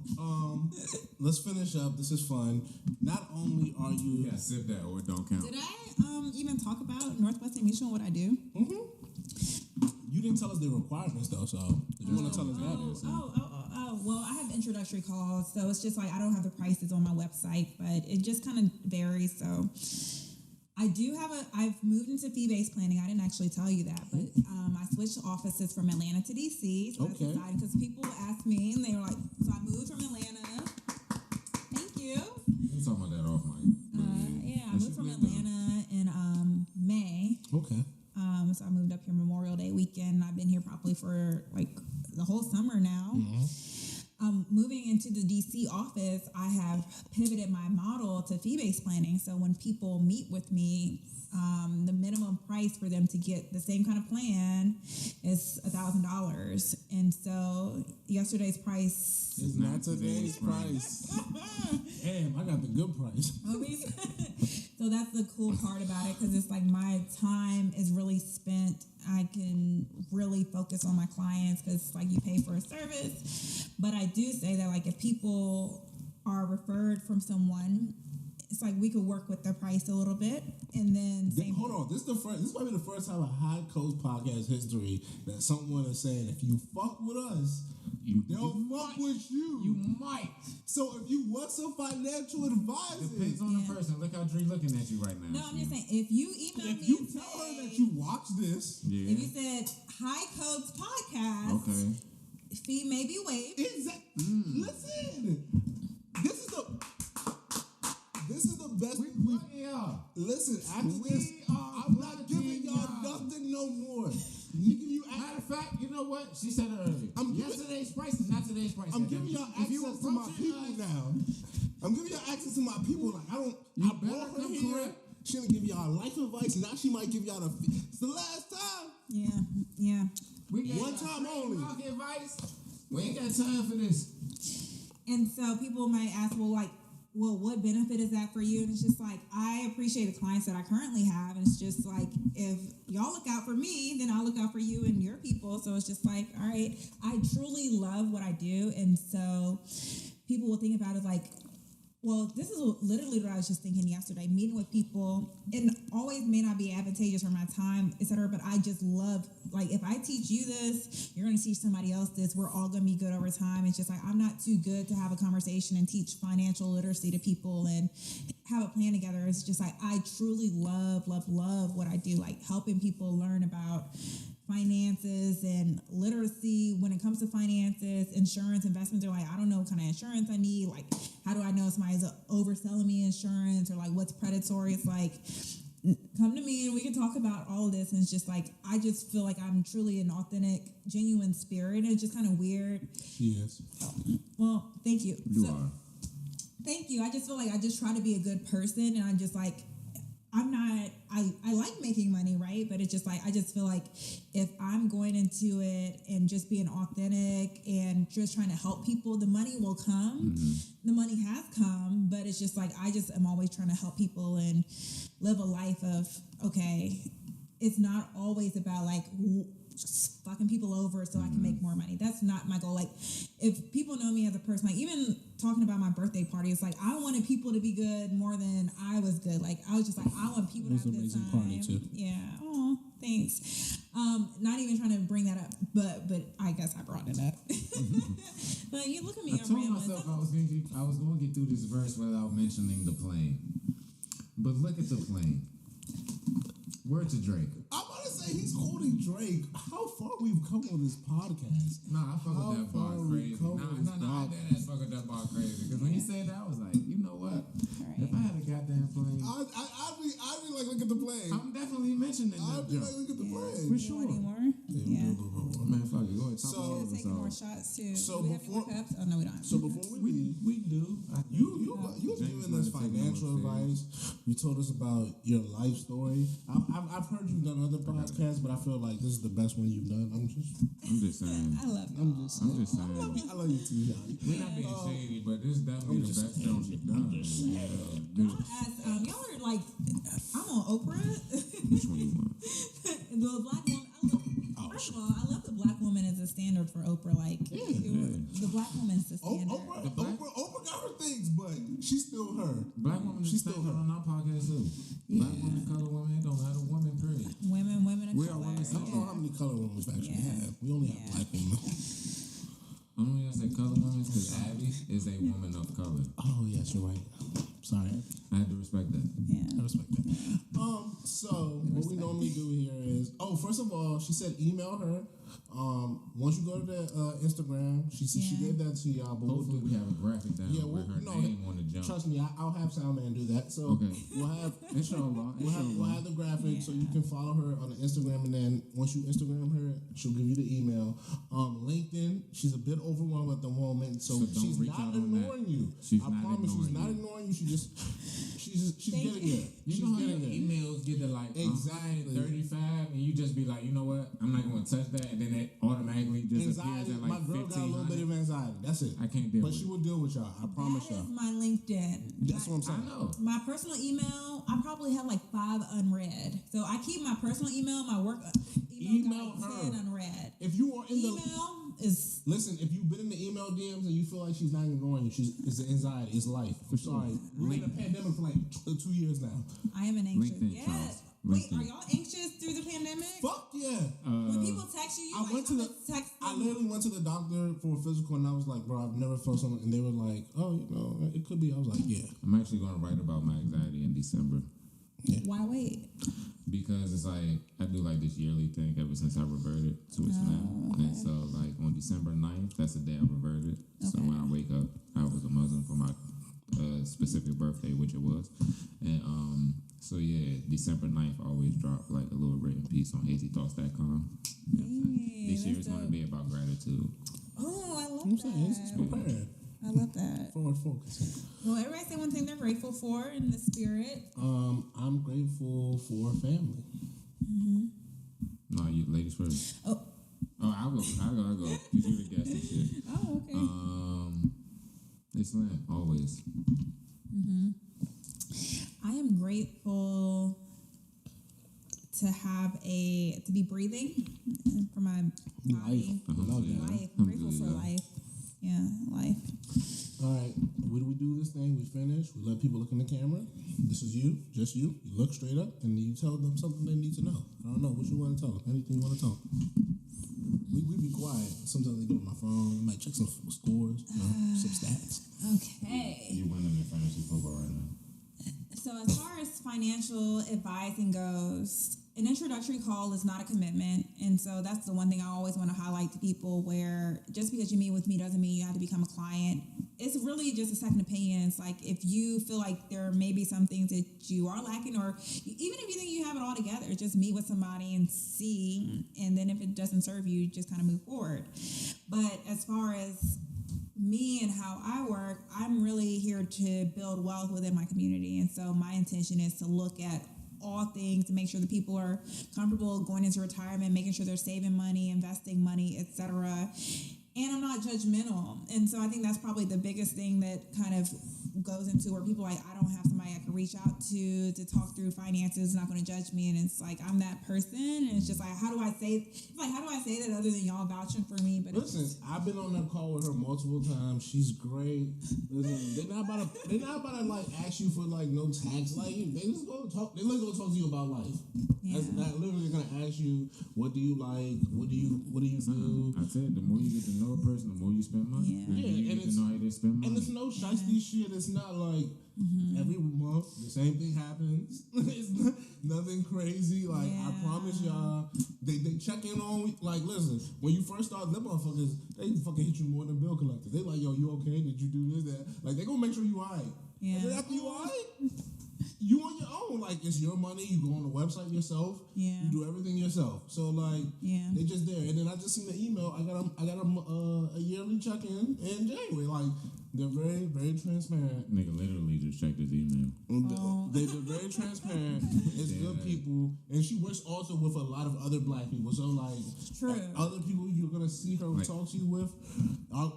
Speaker 3: let's finish up. This is fun. Not only are you...
Speaker 4: Yeah, sip that or it don't count.
Speaker 5: Did I even talk about Northwestern Mutual and what I do?
Speaker 3: You didn't tell us the requirements, though, so if you want to tell us that.
Speaker 5: Well, I have introductory calls, so it's just like I don't have the prices on my website, but it just kind of varies, so... I've moved into fee-based planning. I didn't actually tell you that, but I switched offices from Atlanta to DC. So that's exciting because people asked me and they were like, so I moved from Atlanta. Thank you.
Speaker 4: You talking about that off mic.
Speaker 5: I moved from Atlanta in May.
Speaker 3: Okay.
Speaker 5: So I moved up here Memorial Day weekend. I've been here probably for like the whole summer now. Moving into the DC office, I have pivoted my model to fee-based planning. So when people meet with me, the minimum price for them to get the same kind of plan is $1,000. And so yesterday's price
Speaker 3: is not today's price. Damn, I got the good price.
Speaker 5: So that's the cool part about it because it's like my time is really spent. I can really focus on my clients because like you pay for a service. But I do say that like if people are referred from someone, it's like we could work with the price a little bit, and then
Speaker 3: hold on. This might be the first time in High Coast podcast history that someone is saying if you fuck with us, they'll fuck with you.
Speaker 4: You might.
Speaker 3: So if you want some financial advice,
Speaker 4: depends on the person. Look how Dree looking at you right now.
Speaker 5: No, I'm just saying if you email me,
Speaker 3: if you tell her that you watch this,
Speaker 5: if you said High Coast podcast, fee may be waived.
Speaker 3: Exactly. Listen, this is the best. Listen, after this, I'm not giving y'all nothing no no more. You give you
Speaker 4: Matter of fact, you know what? She said it earlier. Yesterday's price is not today's price.
Speaker 3: I'm giving y'all access to my people now. I'm giving y'all access to my people. Like I brought her here. Correct. She gonna give y'all life advice. Now she might give y'all it's the last time.
Speaker 5: Yeah.
Speaker 4: We got
Speaker 3: one time only.
Speaker 4: Market advice. We ain't got time for this.
Speaker 5: And so people might ask, well, what benefit is that for you? And it's just like, I appreciate the clients that I currently have. And it's just like, if y'all look out for me, then I'll look out for you and your people. So it's just like, all right, I truly love what I do. And so people will think about it like, well, this is literally what I was just thinking yesterday, meeting with people, and always may not be advantageous for my time, et cetera, but I just love, like, if I teach you this, you're going to teach somebody else this, we're all going to be good over time. It's just like, I'm not too good to have a conversation and teach financial literacy to people and have a plan together. It's just like, I truly love what I do, like helping people learn about finances and literacy when it comes to finances, insurance, investments. They're like, I don't know what kind of insurance I need. Like, how do I know if somebody's overselling me insurance or like what's predatory? It's like, come to me and we can talk about all of this. And it's just like, I just feel like I'm truly an authentic, genuine spirit. And it's just kind of weird.
Speaker 3: Yes.
Speaker 5: Well, thank you.
Speaker 6: You are.
Speaker 5: Thank you. I just feel like I just try to be a good person, and I'm just like, I like making money, right? But it's just like, I just feel like if I'm going into it and just being authentic and just trying to help people, the money will come. Mm-hmm. The money has come, but it's just like, I just am always trying to help people and live a life of, okay, it's not always about like fucking people over so I can make more money. That's not my goal. Like, if people know me as a person, like even talking about my birthday party, it's like I wanted people to be good more than I was good. Like, I was just like, I want people to have a good time. Party too. Yeah. Oh, thanks. Not even trying to bring that up, but I guess I brought it up. But you look at me.
Speaker 4: I told myself I was going to get through this verse without mentioning the plane. But look at the plane. Word to Drake.
Speaker 3: I'm about to say he's quoting Drake. How far we've come on this podcast?
Speaker 4: Nah, I fuck with that bar crazy. I did fuck with that bar crazy. Because when he said that, I was like, you know what? Right. If I had a goddamn plane,
Speaker 3: I'd be like, look at the plane.
Speaker 4: I'm definitely mentioning that.
Speaker 3: I'd be like, look at the plane.
Speaker 4: For sure.
Speaker 5: Yeah.
Speaker 4: Man, fuck it. Go ahead.
Speaker 5: So we're taking more shots too.
Speaker 3: So
Speaker 5: do we have any more cups? Oh no, we don't.
Speaker 3: So before
Speaker 4: we do.
Speaker 3: You was giving us financial advice. You told us about your life story. I've heard you've done other podcasts, but I feel like this is the best one you've done. I'm just saying.
Speaker 5: I love you.
Speaker 3: I'm just saying. I love you too.
Speaker 4: We're not being shady, but this is definitely the best joke you've done.
Speaker 5: Y'all are like, I'm on Oprah.
Speaker 6: Which one you want?
Speaker 5: The black woman. First of all, I love the black woman as a standard for Oprah. Like, the black woman's the standard.
Speaker 3: Oprah got her things, but she's still her.
Speaker 4: Black woman is still her on our podcast too. Black woman, color woman, it don't matter. Woman, period.
Speaker 5: Women of color.
Speaker 3: I don't know how many color women we actually have. We only have black women.
Speaker 4: Only I say color women because Abby is a woman of color.
Speaker 3: Oh yes, you're right. Sorry.
Speaker 4: I had to respect that.
Speaker 5: Yeah.
Speaker 3: I respect that. So what we normally do here is, first of all, she said email her. Once you go to the Instagram, she said she gave that to y'all. But
Speaker 4: hopefully we have a graphic down with her name on the jump.
Speaker 3: Trust me, I'll have Soundman do that. So we'll have we'll have the graphic so you can follow her on the Instagram, and then once you Instagram her, she'll give you the email. LinkedIn, she's a bit overwhelmed at the moment, so she's not ignoring you. I promise she's not ignoring you. She's getting it.
Speaker 4: You know how your emails get to like
Speaker 3: exactly
Speaker 4: 35, and you just be like, you know what? I'm not going to touch that, and then it automatically just appears at like 1500.
Speaker 3: My girl got a little bit of anxiety. That's it.
Speaker 4: I can't deal with it.
Speaker 3: But she will deal with y'all. I promise y'all.
Speaker 5: That is my LinkedIn.
Speaker 3: That's what I'm saying.
Speaker 4: I know.
Speaker 5: My personal email, I probably have like 5 unread. So I keep my personal email, my work email got like 10 unread.
Speaker 3: If you are in
Speaker 5: Listen,
Speaker 3: if you've been in the email DMs and you feel like she's not ignoring you, it's the anxiety, it's life. I'm sorry. We're in a pandemic for like 2 years now.
Speaker 5: I am an anxious.
Speaker 6: LinkedIn,
Speaker 5: Yes.
Speaker 6: LinkedIn.
Speaker 5: Wait, are y'all anxious through the pandemic?
Speaker 3: Fuck yeah.
Speaker 5: When people text you,
Speaker 3: I literally went to the doctor for a physical, and I was like, bro, I've never felt something. And they were like, oh, it could be. I was like, yeah.
Speaker 4: I'm actually going to write about my anxiety in December.
Speaker 3: Yeah.
Speaker 5: Why wait?
Speaker 4: Because it's like, I do like this yearly thing ever since I reverted to Islam.
Speaker 5: Okay.
Speaker 4: And so like on December 9th, that's the day I reverted. So when I wake up, I was a Muslim for my specific birthday, which it was. And so yeah, December 9th always drop like a little written piece on hazythoughts.com. This year is going to be about gratitude.
Speaker 5: Oh, I love that.
Speaker 3: Prepared.
Speaker 5: I love that.
Speaker 3: Forward focus.
Speaker 5: Well, everybody say one thing they're grateful for in the spirit.
Speaker 3: I'm grateful for family.
Speaker 4: No, you ladies first.
Speaker 5: Oh,
Speaker 4: I'll go. Cause you the guest and shit.
Speaker 5: oh, okay.
Speaker 4: It's Lynn, always.
Speaker 5: I am grateful to be breathing for my body. Life. I'm grateful for life. Yeah, life.
Speaker 3: All right, when we do this thing, we finish. We let people look in the camera. This is you, just you. You look straight up, and you tell them something they need to know. I don't know what you want to tell them. Anything you want to tell them. We be quiet. Sometimes I get on my phone. I might check some scores, some stats.
Speaker 5: Okay.
Speaker 4: You winning in fantasy football right now.
Speaker 5: So as far as financial advising goes, an introductory call is not a commitment. And so that's the one thing I always want to highlight to people, where just because you meet with me doesn't mean you have to become a client. It's really just a second opinion. It's like if you feel like there may be some things that you are lacking, or even if you think you have it all together, just meet with somebody and see. And then if it doesn't serve you, just kind of move forward. But as far as me and how I work, I'm really here to build wealth within my community. And so my intention is to look at all things to make sure that people are comfortable going into retirement, making sure they're saving money, investing money, etc. And I'm not judgmental. And so I think that's probably the biggest thing that kind of goes into where people are like, I don't have somebody I can reach out to talk through finances, not going to judge me. And it's like, I'm that person. And it's just like, how do I say that other than y'all vouching for me? But
Speaker 3: listen, I've been on that call with her multiple times. She's great. Listen, they're not about to like ask you for like no tax. Like they just go talk. They're literally gonna talk to you about life.
Speaker 5: Yeah.
Speaker 3: That's literally gonna ask you, what do you like? What do you do?
Speaker 4: I said the more you get to know a person, the more you spend money.
Speaker 5: Yeah.
Speaker 4: You get to know how they spend money.
Speaker 3: And it's no shiesty shit. It's not like every month the same thing happens. It's nothing crazy. Like I promise y'all, they check in on. Like listen, when you first start, them motherfuckers they fucking hit you more than bill collectors. They like, yo, you okay? Did you do this? That? Like they gonna make sure you alright.
Speaker 5: Yeah.
Speaker 3: And then after you alright, you on your own. Like it's your money. You go on the website yourself.
Speaker 5: Yeah.
Speaker 3: You do everything yourself. So like, they just there. And then I just seen the email. I got a yearly check in January. Like they're very, very transparent.
Speaker 4: Nigga literally just checked his email.
Speaker 3: They're very transparent. It's good people, and she works also with a lot of other black people. So like,
Speaker 5: true.
Speaker 3: Other people you're gonna see her talk to you with,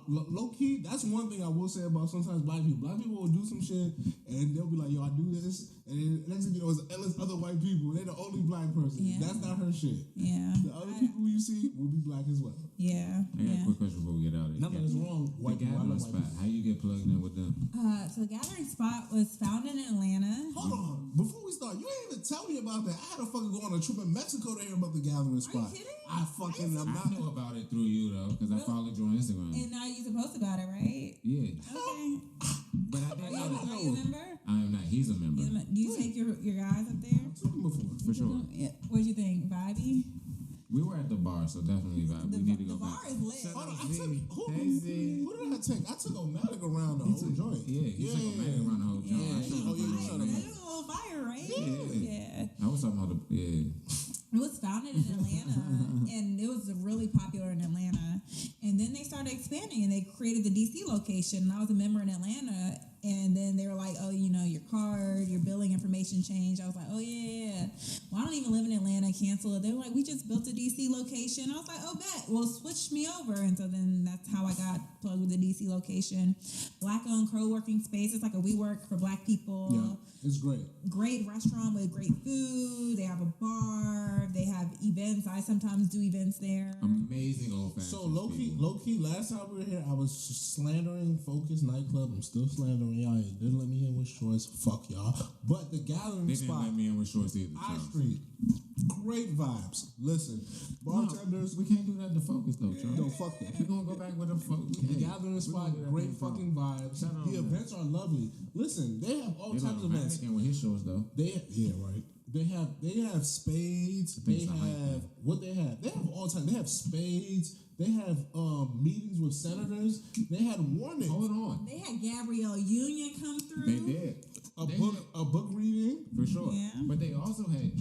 Speaker 3: low key. That's one thing I will say about sometimes black people. Black people will do some shit, and they'll be like, "Yo, I do this," and then next thing you know, it's endless other white people. They're the only black person.
Speaker 5: Yeah.
Speaker 3: That's not her shit.
Speaker 5: Yeah.
Speaker 3: The other people you see will be black as well.
Speaker 5: Yeah.
Speaker 4: I got a quick question before we get out of here.
Speaker 3: Nothing is wrong. White people, I
Speaker 4: gathering
Speaker 3: love white
Speaker 4: spot.
Speaker 3: people.
Speaker 4: How you get plugged in with them?
Speaker 5: So the Gathering Spot was founded in Atlanta.
Speaker 3: Hold on. Before we start, you ain't even tell me about that. I had to fucking go on a trip in Mexico to hear about the Gathering Spot.
Speaker 5: kidding?
Speaker 3: I'm
Speaker 4: I know about it through you though, because I followed you on Instagram.
Speaker 5: And now you post about it, right?
Speaker 4: Yeah,
Speaker 5: Okay.
Speaker 4: but I didn't know.
Speaker 5: Are you a member?
Speaker 4: I am not. He's a member.
Speaker 5: Do you take your guys up there?
Speaker 3: I've took him before.
Speaker 4: For sure.
Speaker 5: Yeah. What'd you think? Vibey?
Speaker 4: We were at the bar, so definitely vibe. We need to go
Speaker 5: The bar
Speaker 4: back.
Speaker 5: is lit.
Speaker 3: Hold on,
Speaker 4: Hey, Z.
Speaker 3: who did I take? I took O'Malley around the whole joint.
Speaker 4: Yeah, he took a man around the whole joint.
Speaker 3: Oh, yeah, you shut up.
Speaker 5: It was a little fire, right?
Speaker 4: Yeah. I was talking about
Speaker 5: It was founded in Atlanta, and it was really popular in Atlanta. And then they started expanding, and they created the DC location. And I was a member in Atlanta, and then they were like, "Oh, your card, your billing information changed." I was like, "Oh yeah." Well, I don't even live in Atlanta. Cancel it. They were like, "We just built a DC location." I was like, "Oh, bet. Well, switch me over." And so then that's how I got plugged with the DC location. Black-owned co-working space. It's like a WeWork for Black people.
Speaker 3: Yeah, it's great.
Speaker 5: Great restaurant with great food. They have a bar. They have events. I sometimes do events there.
Speaker 4: amazing old fashioned.
Speaker 3: So low key, last time we were here, I was slandering Focus nightclub. I'm still slandering y'all. It didn't let me in with shorts. Fuck y'all. But the Gathering
Speaker 4: They didn't
Speaker 3: Spot,
Speaker 4: let me in with shorts either.
Speaker 3: I
Speaker 4: so.
Speaker 3: Street, great vibes. Listen, bartenders.
Speaker 4: We can't do that to Focus though, Charles.
Speaker 3: No, fuck that.
Speaker 4: We're gonna go back with the Focus.
Speaker 3: The Gathering Spot, great fucking vibes. The events are lovely. Listen, they have all types of events.
Speaker 4: And with his shorts though.
Speaker 3: Yeah, right. They have spades. They have what they have. They have all time. They have spades. They have meetings with senators. They had warnings.
Speaker 4: Hold on.
Speaker 5: They had Gabrielle Union come through.
Speaker 4: They did.
Speaker 3: A book reading
Speaker 4: For sure.
Speaker 5: Yeah.
Speaker 4: But they also had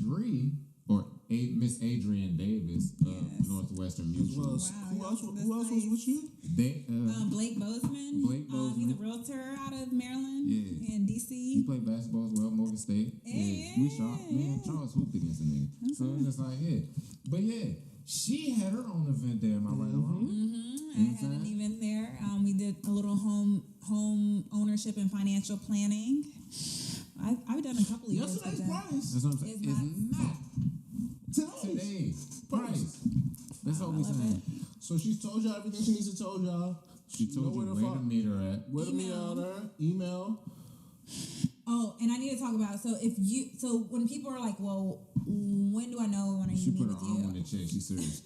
Speaker 4: Miss Adrienne Davis of
Speaker 5: Yes.
Speaker 4: Northwestern Mutual.
Speaker 3: Who else was with you?
Speaker 4: They
Speaker 5: Blake Bozeman.
Speaker 4: Blake Bozeman.
Speaker 5: He's a realtor out of Maryland.
Speaker 4: Yeah.
Speaker 5: In DC.
Speaker 4: he played basketball as well, Morgan State.
Speaker 5: Yeah.
Speaker 4: We shot. Man, Charles hooped against the nigga. So it's just like, yeah. But yeah, she had her own event there, am I right or wrong?
Speaker 5: I had an event there. We did a little home ownership and financial planning. I've done a couple of events
Speaker 3: Yesterday's
Speaker 5: like that.
Speaker 3: price.
Speaker 4: That's what I'm saying.
Speaker 5: It's
Speaker 4: It's not today's price. That's all we
Speaker 5: love
Speaker 4: saying.
Speaker 3: So she's told y'all everything she needs to tell y'all.
Speaker 4: She told you where to meet her at.
Speaker 3: Where to meet
Speaker 5: Email.
Speaker 3: her? Email.
Speaker 5: Oh, and I need to talk about so when people are like, well, when do I know when I need
Speaker 4: She
Speaker 5: to meet
Speaker 4: put her
Speaker 5: with
Speaker 4: arm
Speaker 5: you?
Speaker 4: on the chest. She's serious.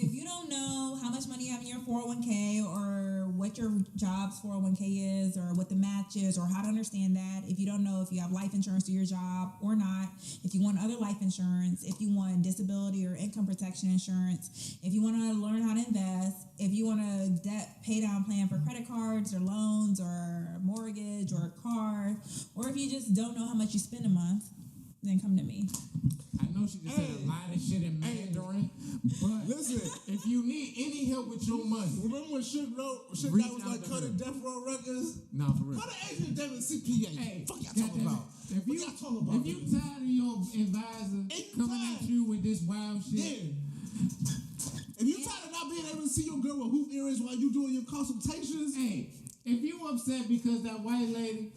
Speaker 5: If you don't know how much money you have in your 401k or what your job's 401k is or what the match is or how to understand that, if you don't know if you have life insurance through your job or not, if you want other life insurance, if you want disability or income protection insurance, if you want to learn how to invest, if you want a debt pay down plan for credit cards or loans or a mortgage or a car, or if you just don't know how much you spend a month, then come to me.
Speaker 4: I know she just said a lot of shit in Mandarin, but
Speaker 3: Listen.
Speaker 4: if you need any help with your money,
Speaker 3: Remember when Suge that
Speaker 4: Reach
Speaker 3: was
Speaker 4: out
Speaker 3: like
Speaker 4: to
Speaker 3: cutting
Speaker 4: her.
Speaker 3: Death Row Records?
Speaker 4: no, for real.
Speaker 3: What the Adrienne Davis CPA?
Speaker 4: Hey,
Speaker 3: Fuck y'all
Speaker 4: goddamn
Speaker 3: talking about?
Speaker 4: it. If
Speaker 3: What
Speaker 4: you
Speaker 3: y'all talking about?
Speaker 4: if you tired of your advisor
Speaker 3: Ain't
Speaker 4: coming
Speaker 3: tired.
Speaker 4: at you with this wild shit,
Speaker 3: Yeah. If you tired of not being able to see your girl with hoop earrings while you doing your consultations,
Speaker 4: hey, if you upset because that white lady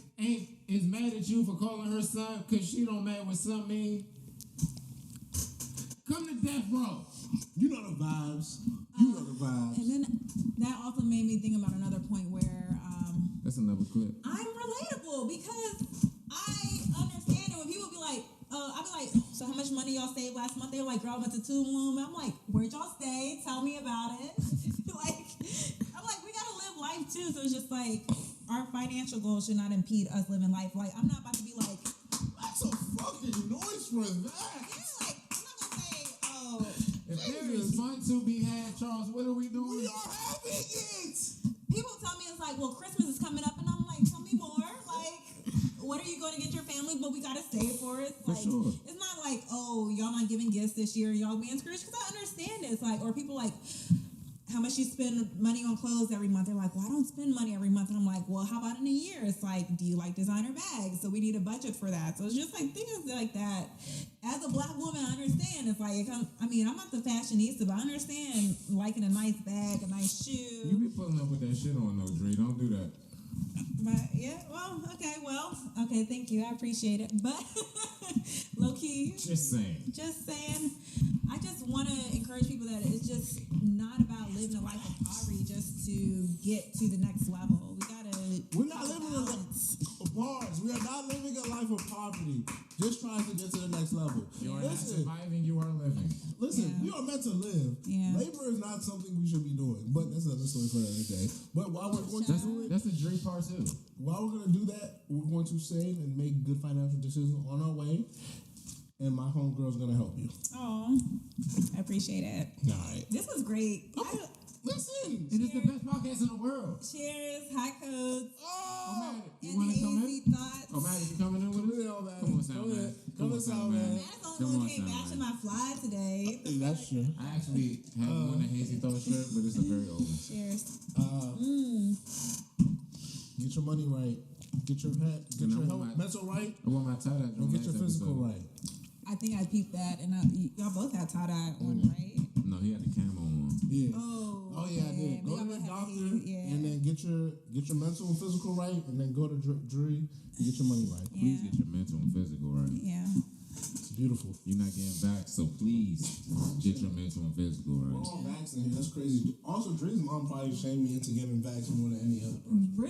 Speaker 4: is mad at you for calling her son because she don't matter what son mean, come to death row.
Speaker 3: you know the vibes. You know the vibes.
Speaker 5: And then that also made me think about another point where
Speaker 4: That's another clip.
Speaker 5: I'm relatable because I understand it when people be like, I'll be like, so how much money y'all saved last month? They were like, girl, I went to Tulum. I'm like, where'd y'all stay? Tell me about it. I'm like, we gotta live life too. So it's just like, our financial goals should not impede us living life. Like, I'm not about to be like,
Speaker 3: That's a fucking noise for that.
Speaker 5: yeah, like, I'm not gonna say, oh,
Speaker 4: If there is fun to be had, Charles, what are we doing?
Speaker 3: We are having it.
Speaker 5: people tell me it's like, well, Christmas is coming up, and I'm like, tell me more. Like, what are you going to get your family? But we gotta save for it.
Speaker 4: For
Speaker 5: Like,
Speaker 4: sure.
Speaker 5: it's not like, oh, y'all not giving gifts this year, y'all being screwed. Because I understand it. It's like, or people like, how much you spend money on clothes every month? They're like, well, I don't spend money every month. And I'm like, well, how about in a year? It's like, do you like designer bags? So we need a budget for that. So it's just like things like that. As a black woman, I understand. It's like, I'm not the fashionista, but I understand liking a nice bag, a nice shoe.
Speaker 4: You be pulling up with that shit on, though, Dre. Don't do that.
Speaker 5: But yeah, okay, thank you. I appreciate it. But low key,
Speaker 4: Just saying.
Speaker 5: I just want to encourage people that it's just not about living a life of poverty just to get to the next level.
Speaker 3: We're not living a bars. We are not living a life of poverty. Just trying to get to the next level.
Speaker 4: You are not
Speaker 3: Listen,
Speaker 4: surviving, you are living.
Speaker 3: listen.
Speaker 5: Yeah.
Speaker 3: We are meant to live.
Speaker 5: Yeah.
Speaker 3: Labor is not something we should be doing. But that's another story for another day. But while we're going to do it,
Speaker 4: That's the Dre part, too.
Speaker 3: while we're going to do that, we're going to save and make good financial decisions on our way. And my homegirl's going to help you.
Speaker 5: Oh, I appreciate it.
Speaker 3: All right.
Speaker 5: This was great.
Speaker 3: Listen.
Speaker 4: It is the best podcast in the world.
Speaker 5: Cheers, high codes,
Speaker 3: Oh,
Speaker 4: You
Speaker 5: and
Speaker 4: want to come
Speaker 5: hazy
Speaker 4: in?
Speaker 5: thoughts.
Speaker 4: Oh, man, you coming in with us?
Speaker 3: Come on,
Speaker 4: Come on, Sound Man.
Speaker 3: Come on, Sound Man.
Speaker 5: That's the
Speaker 4: Come
Speaker 5: only one
Speaker 4: on,
Speaker 5: who came
Speaker 4: Sound
Speaker 5: matching
Speaker 4: Man.
Speaker 5: my fly today.
Speaker 3: That's true.
Speaker 4: I actually have on a hazy thought shirt, but it's a very old one.
Speaker 5: Cheers.
Speaker 3: Get your money right. Get your head. Get
Speaker 4: And I
Speaker 3: your
Speaker 4: want
Speaker 3: health,
Speaker 4: my-
Speaker 3: mental right.
Speaker 4: I want my tie-dye
Speaker 3: And get your physical right.
Speaker 5: I think I peeped that, and y'all both had tie-dye on, right?
Speaker 4: No, he had the camo on.
Speaker 3: Yeah.
Speaker 5: Oh,
Speaker 3: Yeah, I
Speaker 5: okay.
Speaker 3: did. Go to
Speaker 5: Maybe
Speaker 3: the
Speaker 5: I'm gonna have
Speaker 3: doctor
Speaker 5: to see- yeah.
Speaker 3: and then get your mental and physical right, and then go to jury and get your money right.
Speaker 4: Please
Speaker 5: Yeah.
Speaker 4: get your mental and physical right.
Speaker 5: Yeah.
Speaker 3: It's beautiful.
Speaker 4: You're not getting back, so please get your mental and physical
Speaker 3: We're
Speaker 4: right.
Speaker 3: all vaccinated. That's crazy. Also, Dre's mom probably shamed me into getting vaccinated more than any other person.